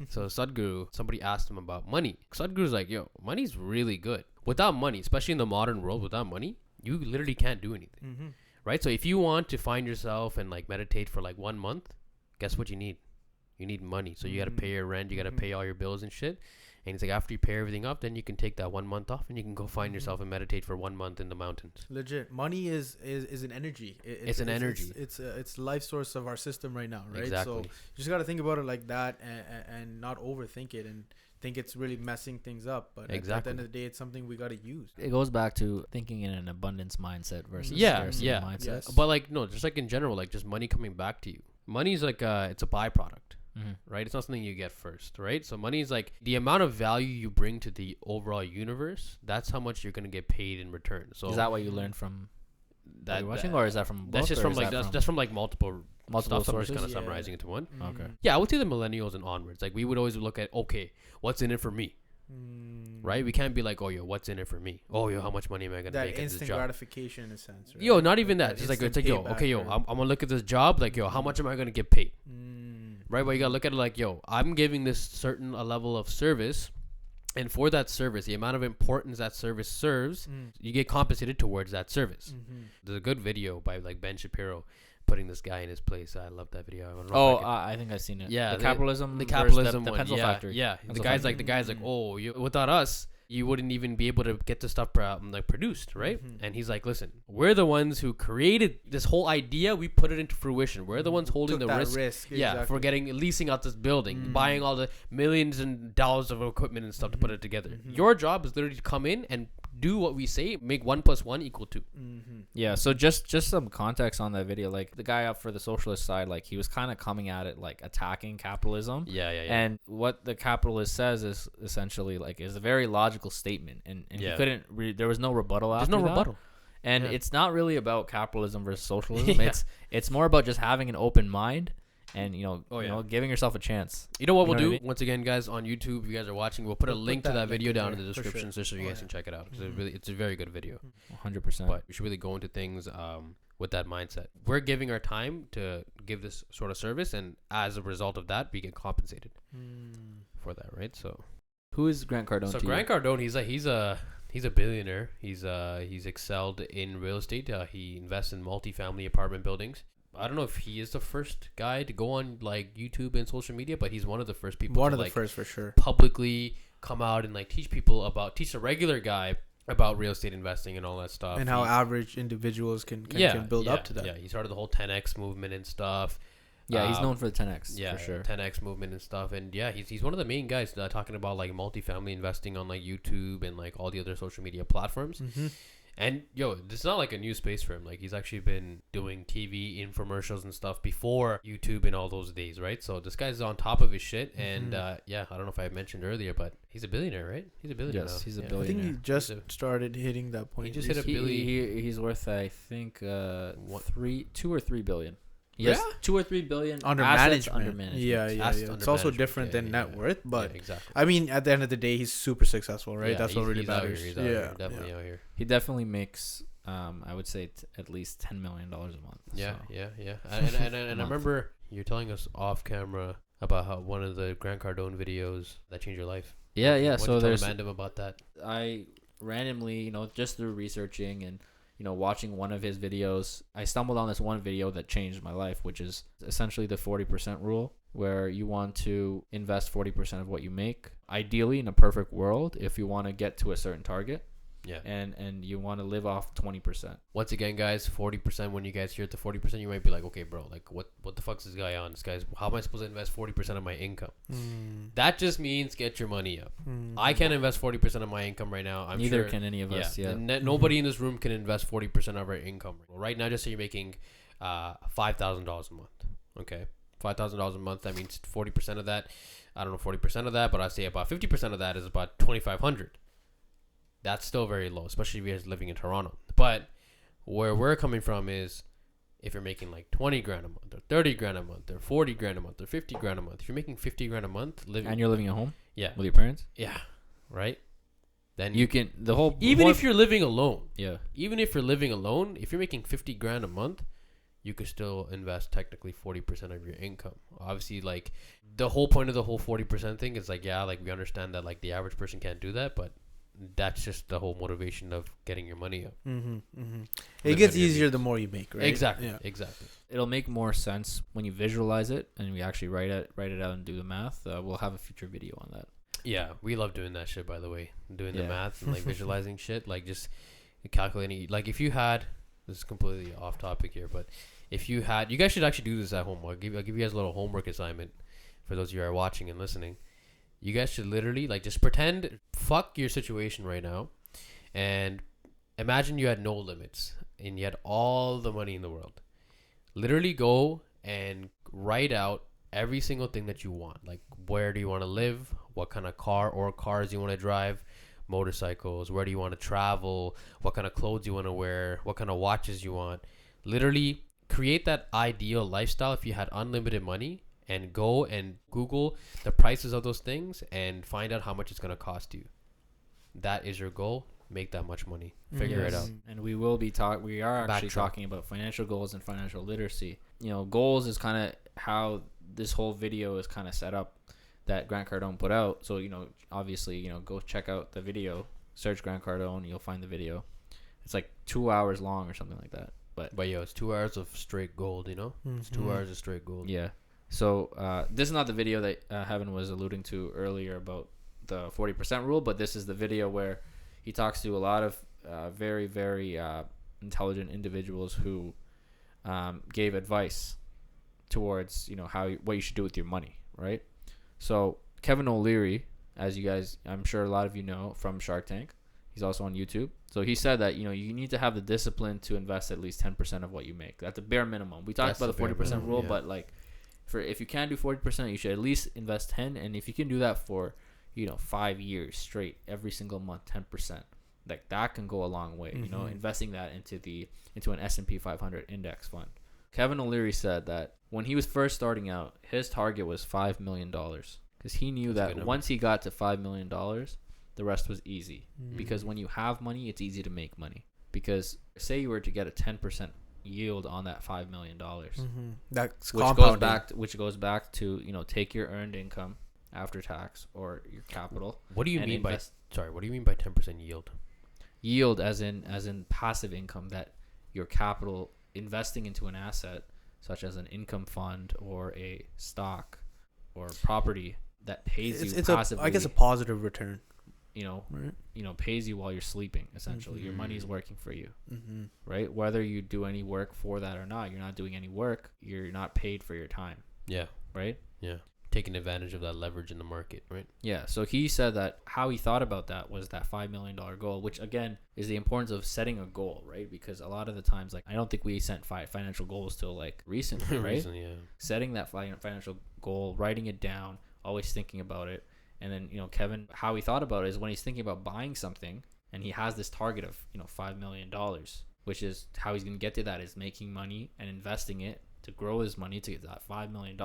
So Sadhguru, somebody asked him about money. Sadhguru's like, yo, money's really good. Without money, especially in the modern world, without money, you literally can't do anything. Right? So if you want to find yourself and like meditate for like 1 month, guess what you need? You need money. So you got to pay your rent. You got to pay all your bills and shit. And it's like, after you pay everything up, then you can take that 1 month off and you can go find yourself and meditate for 1 month in the mountains. Legit. Money is an energy. It's an energy. It's life source of our system right now, right? Exactly. So you just got to think about it like that and not overthink it and think it's really messing things up. But at the end of the day, it's something we got to use. It goes back to thinking in an abundance mindset versus scarcity mindset. Yes. But like, no, just like in general, like just money coming back to you. Money's like it's a byproduct. Right? It's not something you get first, right? So money is like the amount of value you bring to the overall universe. That's how much you're going to get paid in return. So is that what you learned from that watching, or is that from a book? That's just from like that's from like multiple stuff. sources? I'm just kind of summarizing into one. Okay. Yeah, I would say the millennials and onwards. Like, we would always look at, okay, what's in it for me? Right? We can't be like, oh, yo, what's in it for me? Oh, yo, how much money am I going to make at this job? That instant gratification in a sense, right? Yo, not even that. It's like, yo, okay, yo, I'm going to look at this job. Like, yo, how much am I going to get paid? Right? But you got to look at it like, yo, I'm giving this certain a level of service. And for that service, the amount of importance that service serves, you get compensated towards that service. There's a good video by like Ben Shapiro putting this guy in his place. I love that video. I don't know Oh, if I I think I've seen it. Yeah, the capitalism. the versus capitalism the one. pencil yeah, factory. yeah. Pencil The guy's like, oh, without us, you wouldn't even be able to get the stuff like produced, right? And he's like, listen, we're the ones who created this whole idea. We put it into fruition. We're the ones holding Took the that risk. exactly. Yeah, for leasing out this building, buying all the millions and dollars of equipment and stuff to put it together. Your job is literally to come in and do what we say, make 1 + 1 = 2. Yeah, so just some context on that video. Like, the guy up for the socialist side, like, he was kind of coming at it like attacking capitalism. Yeah. And what the capitalist says is essentially like is a very logical statement, and he couldn't there was no rebuttal after There's no that. rebuttal. And it's not really about capitalism versus socialism. Yeah. It's more about just having an open mind and you know giving yourself a chance. You know what we'll You know do? what I mean? Once again, guys, on YouTube, if you guys are watching, we'll put a link to that video link down in in the there, for description sure. so you guys can check it out. It's a very good video. 100%. But we should really go into things with that mindset. We're giving our time to give this sort of service, and as a result of that, we get compensated for that, right? So Who is Grant Cardone? So to Grant you? Cardone, he's a billionaire. He's excelled in real estate. He invests in multifamily apartment buildings. I don't know if he is the first guy to go on like YouTube and social media, but he's one of the first people. One to, of the like, first for sure. Publicly come out and like teach a regular guy about real estate investing and all that stuff, And how average individuals can build up to that. Yeah, he started the whole 10x movement and stuff. Yeah, he's known for the 10x. Yeah, for sure. 10x movement and stuff. And yeah, he's one of the main guys talking about like multifamily investing on like YouTube and like all the other social media platforms. And this is not like a new space for him. Like, he's actually been doing TV infomercials and stuff before YouTube and all those days, right? So this guy's on top of his shit. And I don't know if I mentioned earlier, but he's a billionaire, right? He's a billionaire. Yes, now. he's a I billionaire. think he just started hitting that point. He just hit a billion. He's worth, I think, 2 or 3 billion. Yes, 2 or 3 billion under assets management. under management. Yeah. Assets It's under also management. different than net worth, but yeah, exactly. I mean, at the end of the day, he's super successful, right? Yeah, That's what really he's out here, matters. he's out here, definitely out here. He definitely makes, I would say, at least $10 million a month. Yeah, so. yeah. And I remember you're telling us off camera about how one of the Grant Cardone videos that changed your life. Yeah. So there's random about that. I randomly, just through researching and watching one of his videos, I stumbled on this one video that changed my life, which is essentially the 40% rule, where you want to invest 40% of what you make. Ideally, in a perfect world, if you want to get to a certain target. Yeah. And you want to live off 20%. Once again, guys, 40%. When you guys hear it to 40%, you might be like, okay, bro, like what the fuck's this guy on? This guy's, how am I supposed to invest 40% of my income? That just means get your money up. I can't invest 40% of my income right now. Neither can any of us. Yeah. Nobody in this room can invest 40% of our income. Right now, just say you're making $5,000 a month. Okay, $5,000 a month. That means 40% of that. I don't know 40% of that, but I say about 50% of that is about $2,500. That's still very low, especially if you're living in Toronto. But where we're coming from is, if you're making like 20 grand a month, or 30 grand a month, or 40 grand a month, or 50 grand a month, if you're making 50 grand a month, and you're living at home, yeah, with your parents, yeah, right, then you can if you're living alone, even if you're living alone, if you're making 50 grand a month, you could still invest technically 40% of your income. Obviously, like, the whole point of the whole 40% thing is like, yeah, like, we understand that like the average person can't do that, but that's just the whole motivation of getting your money up. It gets easier the more you make, right? Exactly. It'll make more sense when you visualize it and we actually write it out and do the math. We'll have a future video on that. Yeah, we love doing that shit, by the way. Doing the math and like visualizing shit, like just calculating. Like, if you had, this is completely off topic here, but if you had, you guys should actually do this at home. I'll give you guys a little homework assignment for those of you who are watching and listening. You guys should literally, like, just pretend, fuck your situation right now, and imagine you had no limits and you had all the money in the world. Literally go and write out every single thing that you want. Like, where do you want to live? What kind of car or cars you want to drive? Motorcycles. Where do you want to travel? What kind of clothes you want to wear? What kind of watches you want? Literally create that ideal lifestyle if you had unlimited money. And go and Google the prices of those things and find out how much it's going to cost you. That is your goal. Make that much money. Figure it out. And we will be we are actually talking about financial goals and financial literacy. Goals is kind of how this whole video is kind of set up that Grant Cardone put out. So, obviously, go check out the video, search Grant Cardone, you'll find the video. It's like 2 hours long or something like that. But yo, it's 2 hours of straight gold, you know? It's 2 hours of straight gold. Yeah. So this is not the video that Heaven was alluding to earlier about the 40% rule, but this is the video where he talks to a lot of very, very intelligent individuals who gave advice towards, you know, what you should do with your money, right? So Kevin O'Leary, as you guys, I'm sure a lot of you know from Shark Tank, he's also on YouTube. So he said that, you know, you need to have the discipline to invest at least 10% of what you make. That's a bare minimum. We talked about the 40% rule, but like, if you can do 40%, you should at least invest 10. And if you can do that for, you know, 5 years straight, every single month, 10%, like that can go a long way. You know, investing that into an S&P 500 index fund. Kevin O'Leary said that when he was first starting out, his target was $5 million because he knew that once he got to $5 million, the rest was easy. Because when you have money, it's easy to make money. Because say you were to get a 10% yield on that $5 million, that's which goes back to, you know, take your earned income after tax or your capital. What do you mean by 10% yield? Yield as in passive income, that your capital investing into an asset such as an income fund or a stock or property that pays you passively. I guess a positive return. You know, right? You know, pays you while you're sleeping. Essentially, your money is working for you, right? Whether you do any work for that or not, you're not doing any work. You're not paid for your time. Yeah. Right. Yeah. Taking advantage of that leverage in the market, right? Yeah. So he said that how he thought about that was that $5 million goal, which again is the importance of setting a goal, right? Because a lot of the times, like, I don't think we set financial goals till like recently, right? Setting that financial goal, writing it down, always thinking about it. And then, you know, Kevin, how he thought about it is when he's thinking about buying something and he has this target of, you know, $5 million, which is how he's going to get to that is making money and investing it to grow his money to get that $5 million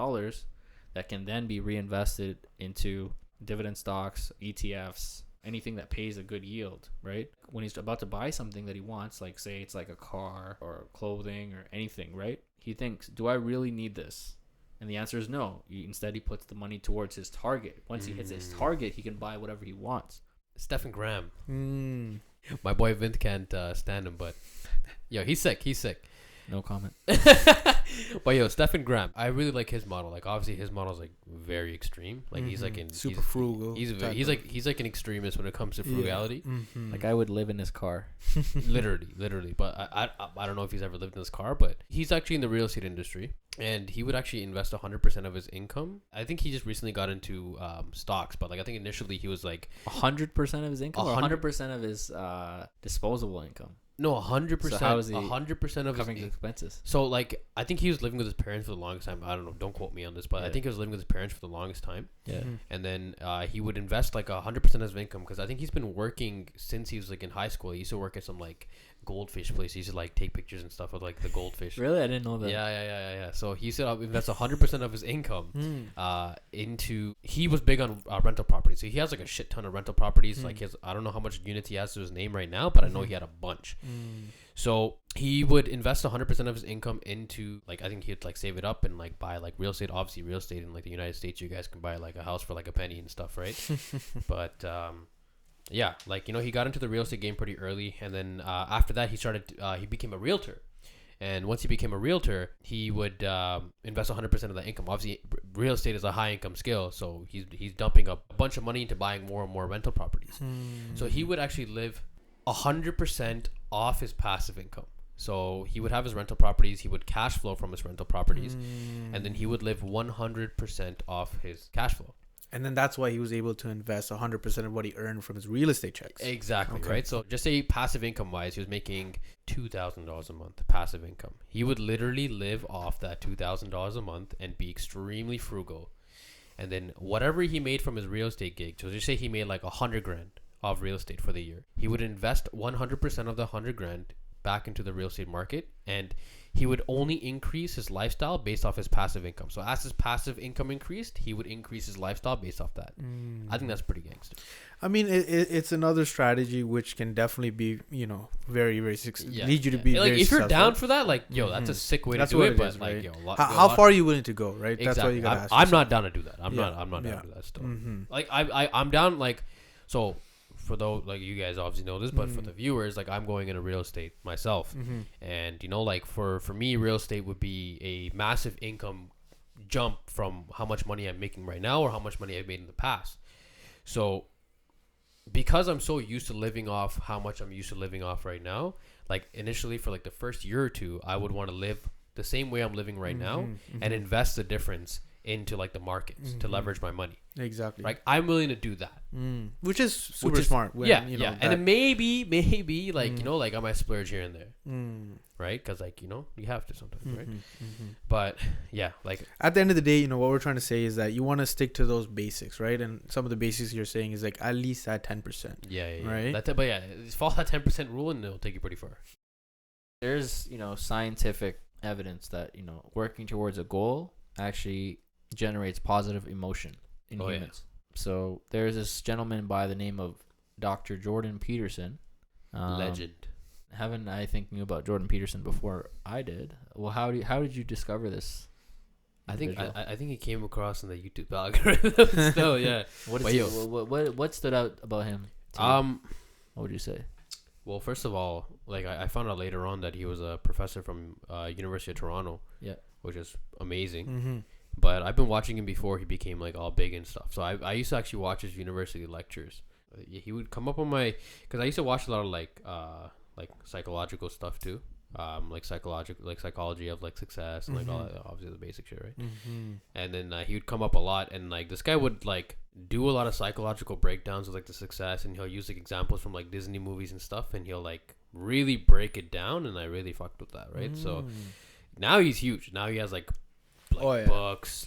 that can then be reinvested into dividend stocks, ETFs, anything that pays a good yield, right? When he's about to buy something that he wants, like say it's like a car or clothing or anything, right? He thinks, do I really need this? And the answer is no. Instead, he puts the money towards his target. Once he hits his target, he can buy whatever he wants. Stephan Graham. My boy Vinth can't stand him, but yo, he's sick. No comment. But yo, Stephan Graham, I really like his model. Like obviously his model is like very extreme. Like he's like super frugal. He's like an extremist when it comes to frugality. Like I would live in his car. literally. But I don't know if he's ever lived in his car, but he's actually in the real estate industry. And he would actually invest 100% of his income. I think he just recently got into stocks, but like I think initially he was like 100% of his income, or 100% of his disposable income. No, 100%. So how is he 100% of covering his expenses? So like I think he was living with his parents for the longest time. I don't know. Don't quote me on this, but I think he was living with his parents for the longest time. Yeah. And then he would invest like 100% of his income because I think he's been working since he was like in high school. He used to work at some like goldfish place. He used to like take pictures and stuff of like the goldfish. Really? I didn't know that. Yeah. So he used to invest 100% of his income into. He was big on rental properties. So he has like a shit ton of rental properties. Like I don't know how much units he has to his name right now, but I know he had a bunch. So he would invest 100% of his income into like, I think he'd like save it up and like buy like real estate. Obviously real estate in like the United States, you guys can buy like a house for like a penny and stuff, right? But yeah, like, you know, he got into the real estate game pretty early. And then after that he became a realtor. And once he became a realtor, he would invest 100% of that income. Obviously, real estate is a high income skill, so he's dumping a bunch of money into buying more and more rental properties. So he would actually live 100% off his passive income. So he would have his rental properties, he would cash flow from his rental properties, and then he would live 100% off his cash flow. And then that's why he was able to invest 100% of what he earned from his real estate checks. Exactly, okay. Right? So just say passive income wise, he was making $2,000 a month passive income. He would literally live off that $2,000 a month and be extremely frugal. And then whatever he made from his real estate gig, so just say he made like $100,000 of real estate for the year. He would invest 100% of the $100,000 back into the real estate market, and he would only increase his lifestyle based off his passive income. So as his passive income increased, he would increase his lifestyle based off that. I think that's pretty gangster. I mean, it's another strategy which can definitely be, you know, very, very lead you to be like very if you're successful. Down for that, like, yo, that's a sick way to do it. But like, yo, how far are you willing to go, right? Exactly. That's what you gotta ask. I'm not down to do that. I'm not down to do that still. Like I'm down, like, so for those, like, you guys obviously know this, but for the viewers, like, I'm going into real estate myself, and you know, like, for me, real estate would be a massive income jump from how much money I'm making right now or how much money I've made in the past. So because I'm so used to living off how much I'm used to living off right now, like, initially for like the first year or two, I would want to live the same way I'm living right now and invest the difference into like the markets to leverage my money. Exactly. Like, I'm willing to do that. Which is super smart. When, yeah, you know, and then maybe like, you know, like, I might splurge here and there. Right? Because, like, you know, you have to sometimes, right? But yeah, like, at the end of the day, you know, what we're trying to say is that you want to stick to those basics, right? And some of the basics you're saying is like at least that 10%. Yeah. Right? But yeah, follow that 10% rule and it'll take you pretty far. There's, you know, scientific evidence that, you know, working towards a goal actually generates positive emotion in humans. So there's this gentleman by the name of Dr. Jordan Peterson. Legend. Haven't I think knew about Jordan Peterson before I did? Well, how did you discover this? I think he came across in the YouTube algorithm. Still, yeah. What stood out about him? What would you say? Well, first of all, like, I found out later on that he was a professor from University of Toronto. Yeah, which is amazing. But I've been watching him before he became like all big and stuff. So I used to actually watch his university lectures. He would come up on my, because I used to watch a lot of like psychological stuff too, like psychology of like success and like all that, obviously the basic shit, right? And then he would come up a lot, and like this guy would like do a lot of psychological breakdowns of like the success, and he'll use like examples from like Disney movies and stuff, and he'll like really break it down, and I really fucked with that, right? So now he's huge. Now he has like books.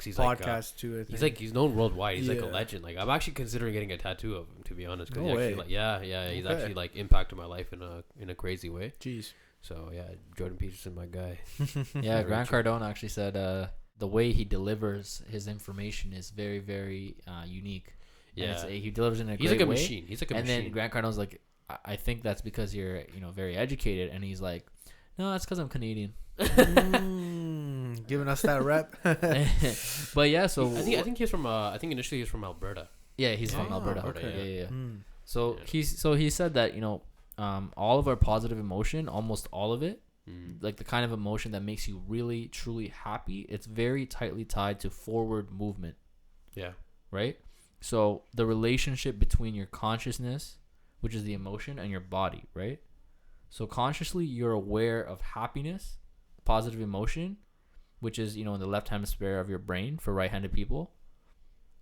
He's podcast too. I think. He's known worldwide. He's like a legend. Like, I'm actually considering getting a tattoo of him, to be honest. Cause he's actually like impacted my life in a crazy way. Jeez. So yeah, Jordan Peterson, my guy. Yeah, Grant Cardone actually said the way he delivers his information is very, very unique. Yeah, he delivers in a he's great like a way. machine. He's like a and machine. And then Grant Cardone's like, I think that's because you're, you know, very educated, and he's like, no, that's because I'm Canadian. Giving us that rep. But yeah, so I think he's from I think initially he's from Alberta. Yeah, he's from Alberta. Okay. Yeah. So he said that, you know, all of our positive emotion, almost all of it, like the kind of emotion that makes you really truly happy, it's very tightly tied to forward movement. Yeah. Right? So the relationship between your consciousness, which is the emotion, and your body, right? So consciously you're aware of happiness, positive emotion, which is, you know, in the left hemisphere of your brain for right-handed people.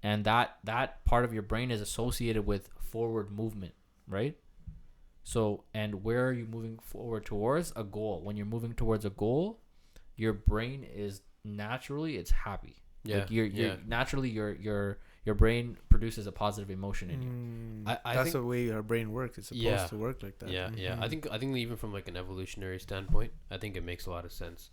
And that part of your brain is associated with forward movement, right? So, and where are you moving forward towards? A goal. When you're moving towards a goal, your brain is naturally, it's happy. Yeah. Like you're naturally your brain produces a positive emotion in you. I that's the way our brain works. It's supposed to work like that. Yeah, yeah. I think even from like an evolutionary standpoint, I think it makes a lot of sense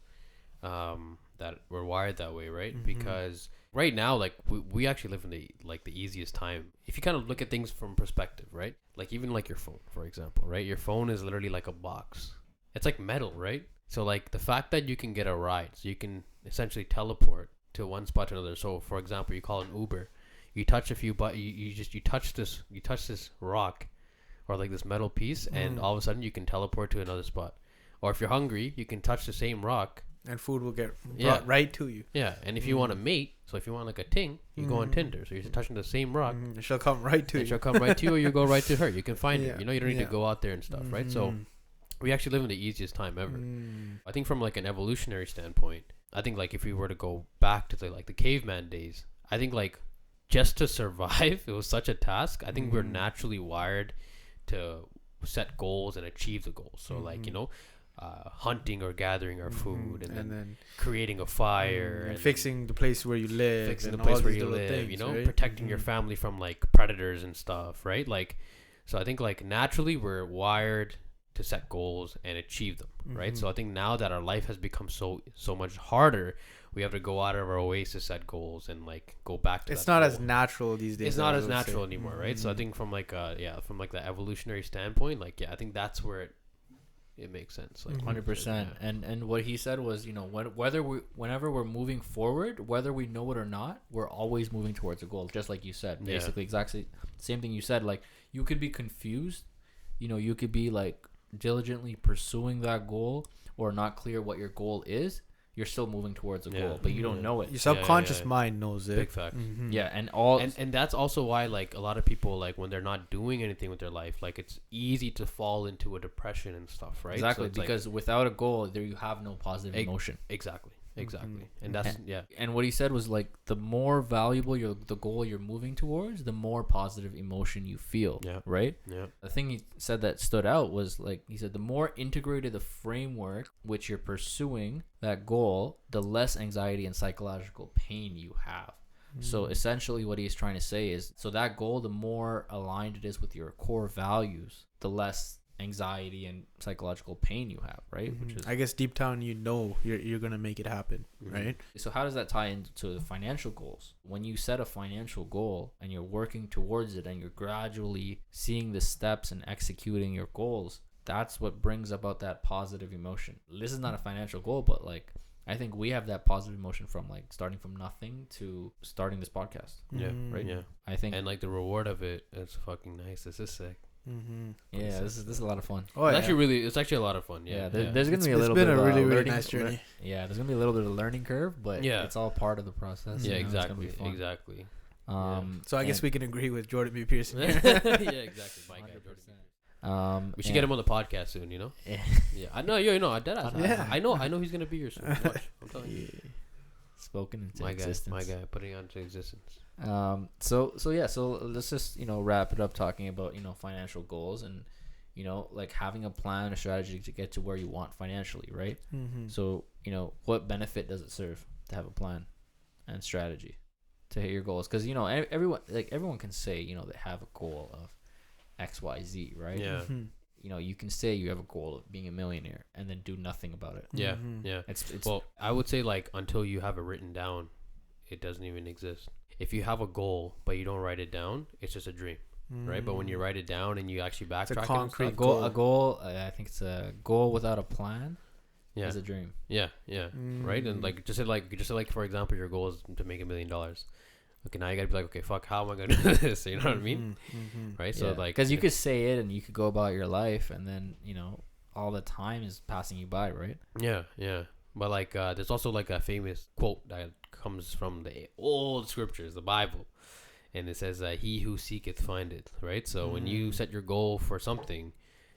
that we're wired that way, right? Because right now, like we actually live in the easiest time. If you kind of look at things from perspective, right? Like even like your phone, for example, right? Your phone is literally like a box. It's like metal, right? So like the fact that you can get a ride, so you can essentially teleport to one spot to another. So for example, you call an Uber, you touch a few you touch this rock or like this metal piece, and all of a sudden you can teleport to another spot. Or if you're hungry, you can touch the same rock and food will get brought right to you. Yeah, and if you want a mate, so if you want like a ting, you go on Tinder. So you're touching the same rock. She'll come right to you. She'll come right to you, or you go right to her. You can find her. You know, you don't need to go out there and stuff, right? So we actually live in the easiest time ever. I think from like an evolutionary standpoint, I think like if we were to go back to the caveman days, I think like just to survive, it was such a task. I think we're naturally wired to set goals and achieve the goals. So like, you know, hunting or gathering our food, and then creating a fire, and fixing the place where you live, fixing the place where you live, things, you know, right? Protecting your family from like predators and stuff, right? Like, so I think like naturally we're wired to set goals and achieve them, right? So I think now that our life has become so much harder, we have to go out of our ways to set goals and like go back to it's not goal. As natural these days. It's not as natural anymore, right? So I think from like the evolutionary standpoint, like I think that's where it makes sense. Like 100%. And what he said was, you know, whenever we're moving forward, whether we know it or not, we're always moving towards a goal. Just like you said, basically exactly same thing you said. Like, you could be confused, you know, you could be like diligently pursuing that goal or not clear what your goal is. You're still moving towards a goal, but you don't know it. Your subconscious mind knows it. Big facts. Yeah, and that's also why, like, a lot of people, like, when they're not doing anything with their life, like, it's easy to fall into a depression and stuff, right? Exactly, so because without a goal, there you have no positive emotion. Exactly. And that's And what he said was, like, the more valuable the goal you're moving towards, the more positive emotion you feel. Right. The thing he said that stood out was, like, he said the more integrated the framework which you're pursuing that goal, the less anxiety and psychological pain you have. So essentially what he's trying to say is, so that goal, the more aligned it is with your core values, the less anxiety and psychological pain you have, right? Which is, I guess deep down you know you're gonna make it happen, right? So how does that tie into the financial goals? When you set a financial goal and you're working towards it and you're gradually seeing the steps and executing your goals, that's what brings about that positive emotion. This is not a financial goal, but, like, I think we have that positive emotion from, like, starting from nothing to starting this podcast. Right. I think, and, like, the reward of it, it's fucking nice. This is sick. Yeah, this is a lot of fun. It's actually a lot of fun. There's gonna be a little bit of a really nice journey. Yeah, there's gonna be a little bit of a learning curve, but it's all part of the process. Yeah, you know, exactly. it's gonna be fun. Exactly. So I guess we can agree with Jordan B. Peterson. Yeah, exactly. My guy, Jordan. We should get him on the podcast soon. You know. Yeah, I know. You know. I know he's gonna be here soon. Watch. I'm telling you. Spoken into existence. My guy, putting it into existence. So let's just, you know, wrap it up talking about, you know, financial goals and, you know, like, having a plan, a strategy to get to where you want financially, right? So, you know, what benefit does it serve to have a plan and strategy to hit your goals? Because, you know, everyone can say, you know, they have a goal of XYZ, right? You know, you can say you have a goal of being a millionaire and then do nothing about it. It's well, I would say, like, until you have it written down, it doesn't even exist. If you have a goal but you don't write it down, it's just a dream, right? But when you write it down and you actually backtrack, it's a concrete goal. A goal. I think it's a goal without a plan. Is a dream. Right. And, like, just say, for example, your goal is to make $1 million. Okay, now you gotta be like, okay, fuck, how am I gonna do this? You know what I mean? Right. So, like, because you could say it and you could go about your life, and then, you know, all the time is passing you by, right? Yeah. But, like, there's also, like, a famous quote that comes from the old scriptures, the Bible, and it says that he who seeketh findeth, right? So when you set your goal for something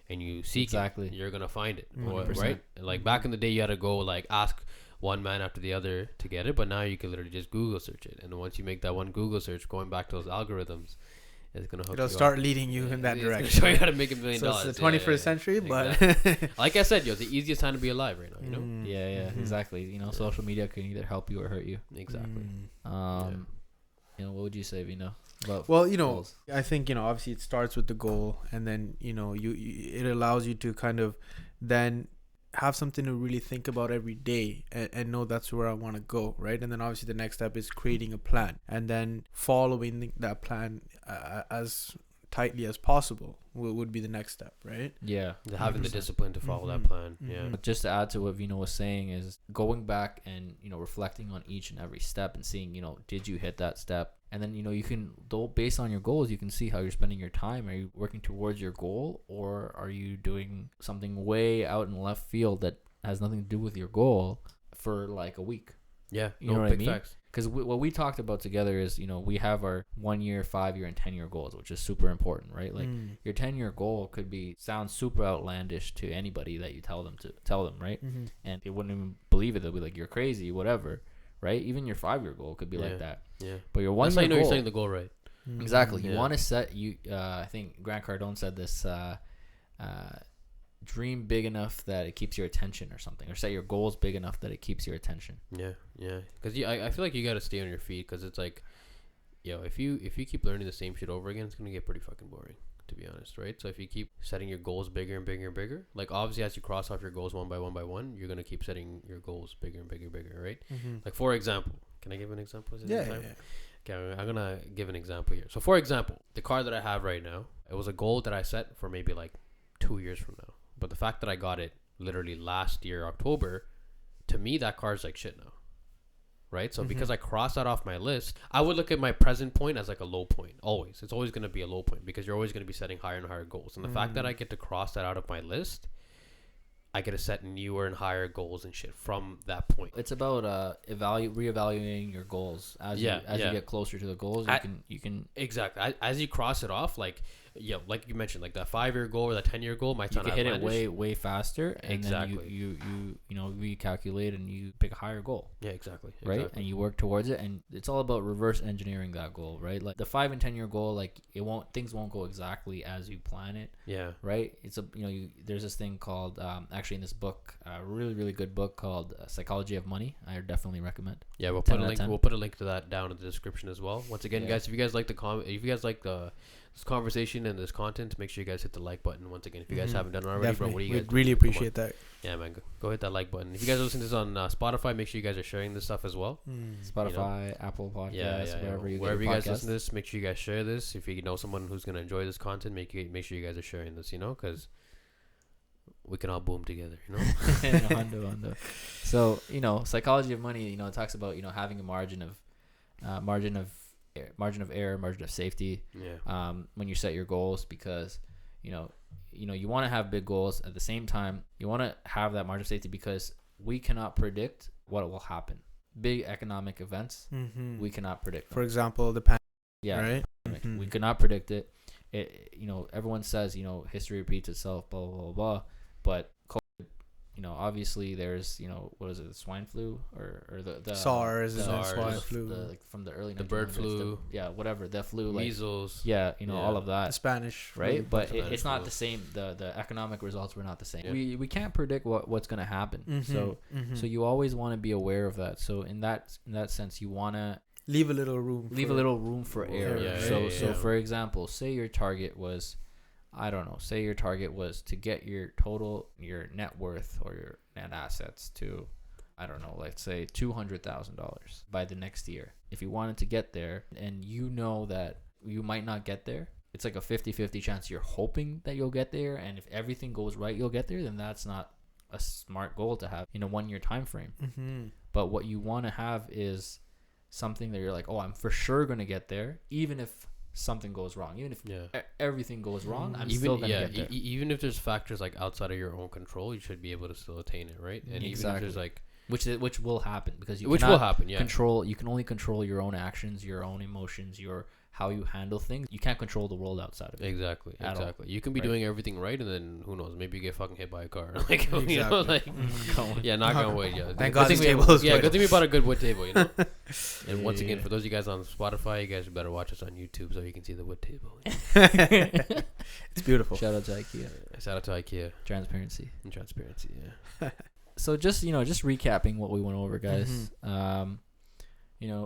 and you seek it, you're gonna find it, 100%. right? Like, back in the day, you had to go, like, ask one man after the other to get it, but now you can literally just Google search it, and once you make that one Google search, going back to those algorithms, it's gonna hook it'll you start up. leading you in that It's direction. gonna show you how to make $1 million. So it's the 21st century, but exactly. Like I said, it's the easiest time to be alive right now. You know. Exactly. You know, social media can either help you or hurt you. Exactly. You know, what would you say, Vino? Well, you know, goals? I think, you know, obviously it starts with the goal, and then, you know, it allows you to kind of then have something to really think about every day and know that's where I want to go, right? And then obviously the next step is creating a plan, and then following that plan as tightly as possible would be the next step, right? Having the discipline to follow that plan. But just to add to what Vino was saying is going back and, you know, reflecting on each and every step and seeing, you know, did you hit that step? And then, you know, you can, though, based on your goals, you can see how you're spending your time. Are you working towards your goal, or are you doing something way out in left field that has nothing to do with your goal for like a week? You know what I mean? Because what we talked about together is, you know, we have our 1 year, 5 year, and 10-year goals, which is super important, right? Like your 10-year goal could sound super outlandish to anybody that you tell them, right? And they wouldn't even believe it. They'll be like, "You're crazy," whatever, right? Even your 5-year goal could be like that. But your 1 year goal, you're setting the goal right. Exactly. You want to set I think Grant Cardone said this. Dream big enough that it keeps your attention, or something, or set your goals big enough that it keeps your attention. Because I feel like you got to stay on your feet, because it's like, if you keep learning the same shit over again, it's gonna get pretty fucking boring, to be honest, right? So if you keep setting your goals bigger and bigger and bigger, like, obviously as you cross off your goals one by one, you're gonna keep setting your goals bigger and bigger and bigger, right? Like, for example, can I give an example? Okay, I'm gonna give an example here. So, for example, the car that I have right now, it was a goal that I set for maybe like 2 years from now, But the fact that I got it literally last year, October, to me, that car is like shit now. Right? So because I crossed that off my list, I would look at my present point as like a low point. Always. It's always going to be a low point because you're always going to be setting higher and higher goals. And the fact that I get to cross that out of my list, I get to set newer and higher goals and shit from that point. It's about reevaluating your goals as you get closer to the goals. You can exactly as you cross it off, like like you mentioned, like that 5-year goal or that 10-year goal might sound hit it way faster, and exactly. then you recalculate and you pick a higher goal. Yeah, exactly. Right, and you work towards it, and it's all about reverse engineering that goal, right? Like the 5 and 10-year goal, like things won't go exactly as you plan it. Yeah. Right. It's there's this thing called actually in this book, a really really good book called Psychology of Money. I definitely recommend. Yeah, we'll put a link. We'll put a link to that down in the description as well. Once again, guys, if you guys like this conversation and this content, make sure you guys hit the like button. Once again, if you guys haven't done it already, definitely. Bro, what do you guys We'd really appreciate that. Yeah, man, go hit that like button. If you guys are listening to this on Spotify, make sure you guys are sharing this stuff as well. Spotify, Apple Podcasts, wherever you guys listen to this, make sure you guys share this. If you know someone who's gonna enjoy this content, make sure you guys are sharing this. because we can all boom together. Hondo. So Psychology of Money. It talks about having a margin of error, margin of safety. Yeah. When you set your goals, because you want to have big goals. At the same time, you want to have that margin of safety because we cannot predict what will happen. Big economic events, we cannot predict them. For example, the pandemic. Yeah, right. We cannot predict it. Everyone says history repeats itself, blah blah blah blah. But COVID, obviously there's what is it, the swine flu or the SARS and SARS, swine flu, from the early the bird flu, whatever, the flu, measles, all of that, the Spanish, right? But it's not the same. The economic results were not the same. Yeah. We can't predict what's going to happen. So you always want to be aware of that. So in that sense, you want to leave a little room for error. Yeah, so for example, say your target was, I don't know, say your target was to get your net worth or your net assets to, I don't know, let's say $200,000 by the next year. If you wanted to get there and that you might not get there, it's like a 50-50 chance you're hoping that you'll get there. And if everything goes right, you'll get there, then that's not a smart goal to have in a 1-year time frame. But what you want to have is something that you're like, oh, I'm for sure going to get there, even if something goes wrong, even if everything goes wrong, I'm still gonna get there. Even if there's factors like outside of your own control, you should be able to still attain it, right? And even if there's like which will happen, because you can only control your own actions, your own emotions, how you handle things. You can't control the world outside of it. Exactly. You can be doing everything right, and then who knows? Maybe you get fucking hit by a car. Like, not gonna wait. Yeah, thank God this table is good thing we bought a good wood table. And once again, for those of you guys on Spotify, you guys better watch us on YouTube so you can see the wood table. It's beautiful. Shout out to IKEA. Shout out to IKEA. Transparency. Yeah. So just recapping what we went over, guys.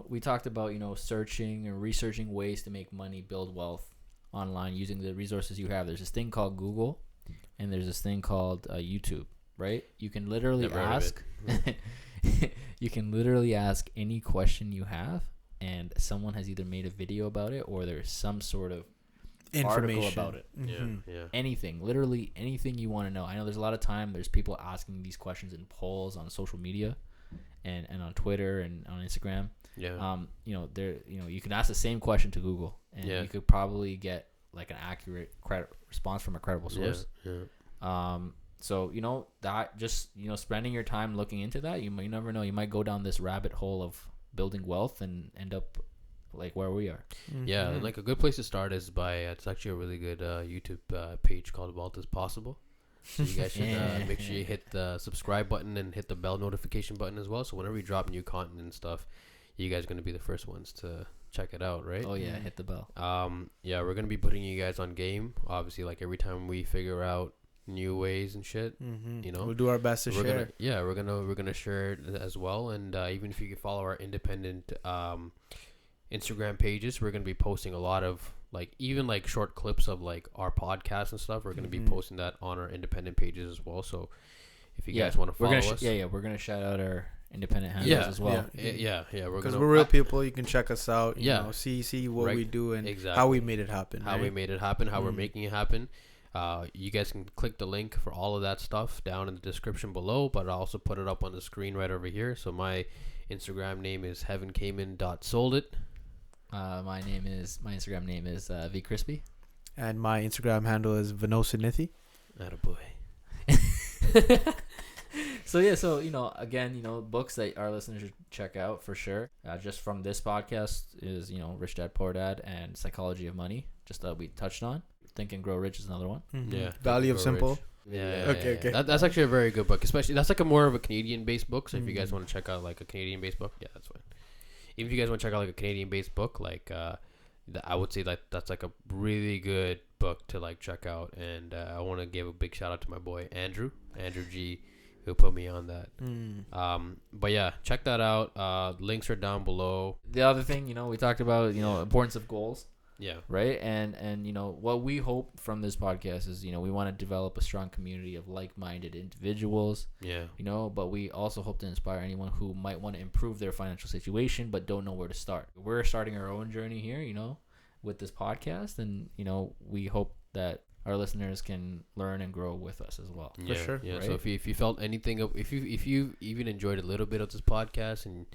We talked about, searching and researching ways to make money, build wealth online using the resources you have. There's this thing called Google, and there's this thing called YouTube, right? You can literally ask any question you have, and someone has either made a video about it or there's some sort of article about it. Anything, literally anything you want to know. I know there's a lot of time there's people asking these questions in polls on social media and on Twitter and on Instagram. You can ask the same question to Google, and you could probably get like an accurate response from a credible source. So that just spending your time looking into that, you never know, you might go down this rabbit hole of building wealth and end up like where we are. And like a good place to start is by it's actually a really good YouTube page called Wealth is Possible. So you guys should make sure you hit the subscribe button and hit the bell notification button as well, so whenever we drop new content and stuff, you guys are going to be the first ones to check it out, right? Oh yeah, hit the bell. We're going to be putting you guys on game, obviously, like every time we figure out new ways and shit. We'll do our best to share. We're gonna share it as well. And even if you can follow our independent Instagram pages, we're gonna be posting a lot of even short clips of our podcast and stuff. We're gonna be posting that on our independent pages as well. So if you guys want to follow us, we're gonna shout out our independent handles as well. Because we're real people. You can check us out. See what we do and how we made it happen. How we're making it happen. You guys can click the link for all of that stuff down in the description below, but I'll also put it up on the screen right over here. So my Instagram name is heavencayman.soldit. My Instagram name is vcrispy. And my Instagram handle is Vinosinithi. Attaboy. So yeah, so again, books that our listeners should check out for sure. Just from this podcast is Rich Dad Poor Dad and Psychology of Money. Just that we touched on. Think and Grow Rich is another one. Mm-hmm. Yeah. Value of Simple. Rich. Yeah. Okay. That's actually a very good book. Especially that's like a more of a Canadian-based book. So if you guys want to check out like a Canadian-based book, yeah, that's fine. Even if you guys want to check out like a Canadian-based book, like I would say like that's like a really good book to like check out. And I want to give a big shout out to my boy Andrew G, who put me on that. But yeah, check that out. Links are down below. The other thing, we talked about, importance of goals. Yeah. Right. And what we hope from this podcast is, we want to develop a strong community of like-minded individuals. Yeah. But we also hope to inspire anyone who might want to improve their financial situation but don't know where to start. We're starting our own journey here, with this podcast, and we hope that our listeners can learn and grow with us as well. Yeah, for sure. Yeah. Right? So if you felt anything of if you even enjoyed a little bit of this podcast, and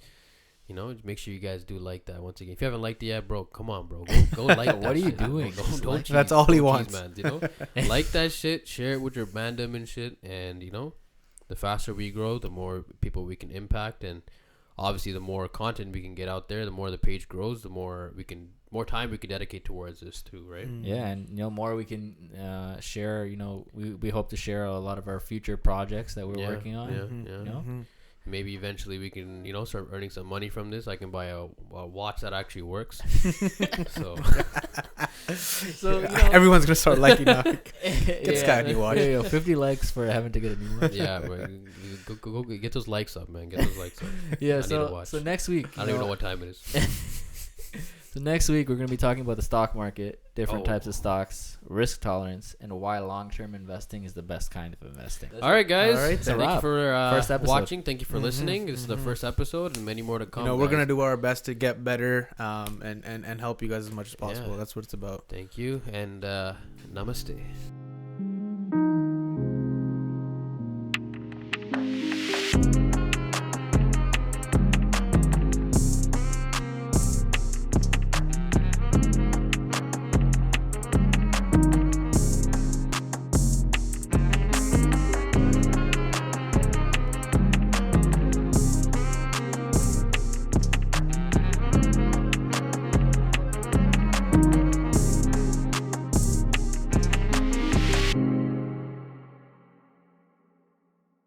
make sure you guys do like that. Once again, if you haven't liked it yet, bro, come on, bro, go like that. What are you shit, doing? Don't That's all he wants. man. Like that shit, share it with your bandom and shit, and the faster we grow, the more people we can impact, and obviously the more content we can get out there, the more the page grows, the more time we can dedicate towards this too, right? Yeah, and more we can share. We hope to share a lot of our future projects that we're working on. Yeah. Maybe eventually we can start earning some money from this. I can buy a watch that actually works. So everyone's gonna start liking now. Get this guy a new watch. 50 likes for having to get a new one. Yeah, bro, go get those likes up, man. Get those likes up. Yeah. I need a watch. So next week, I don't even know what time it is. So next week we're going to be talking about the stock market, different Oh. types of stocks, risk tolerance, and why long-term investing is the best kind of investing. All right, guys. All right, it's a Thank you wrap. for First episode. watching. Thank you for listening. This is the first episode, and many more to come. We're guys. gonna do our best to get better, and help you guys as much as possible. Yeah. That's what it's about. Thank you, and namaste.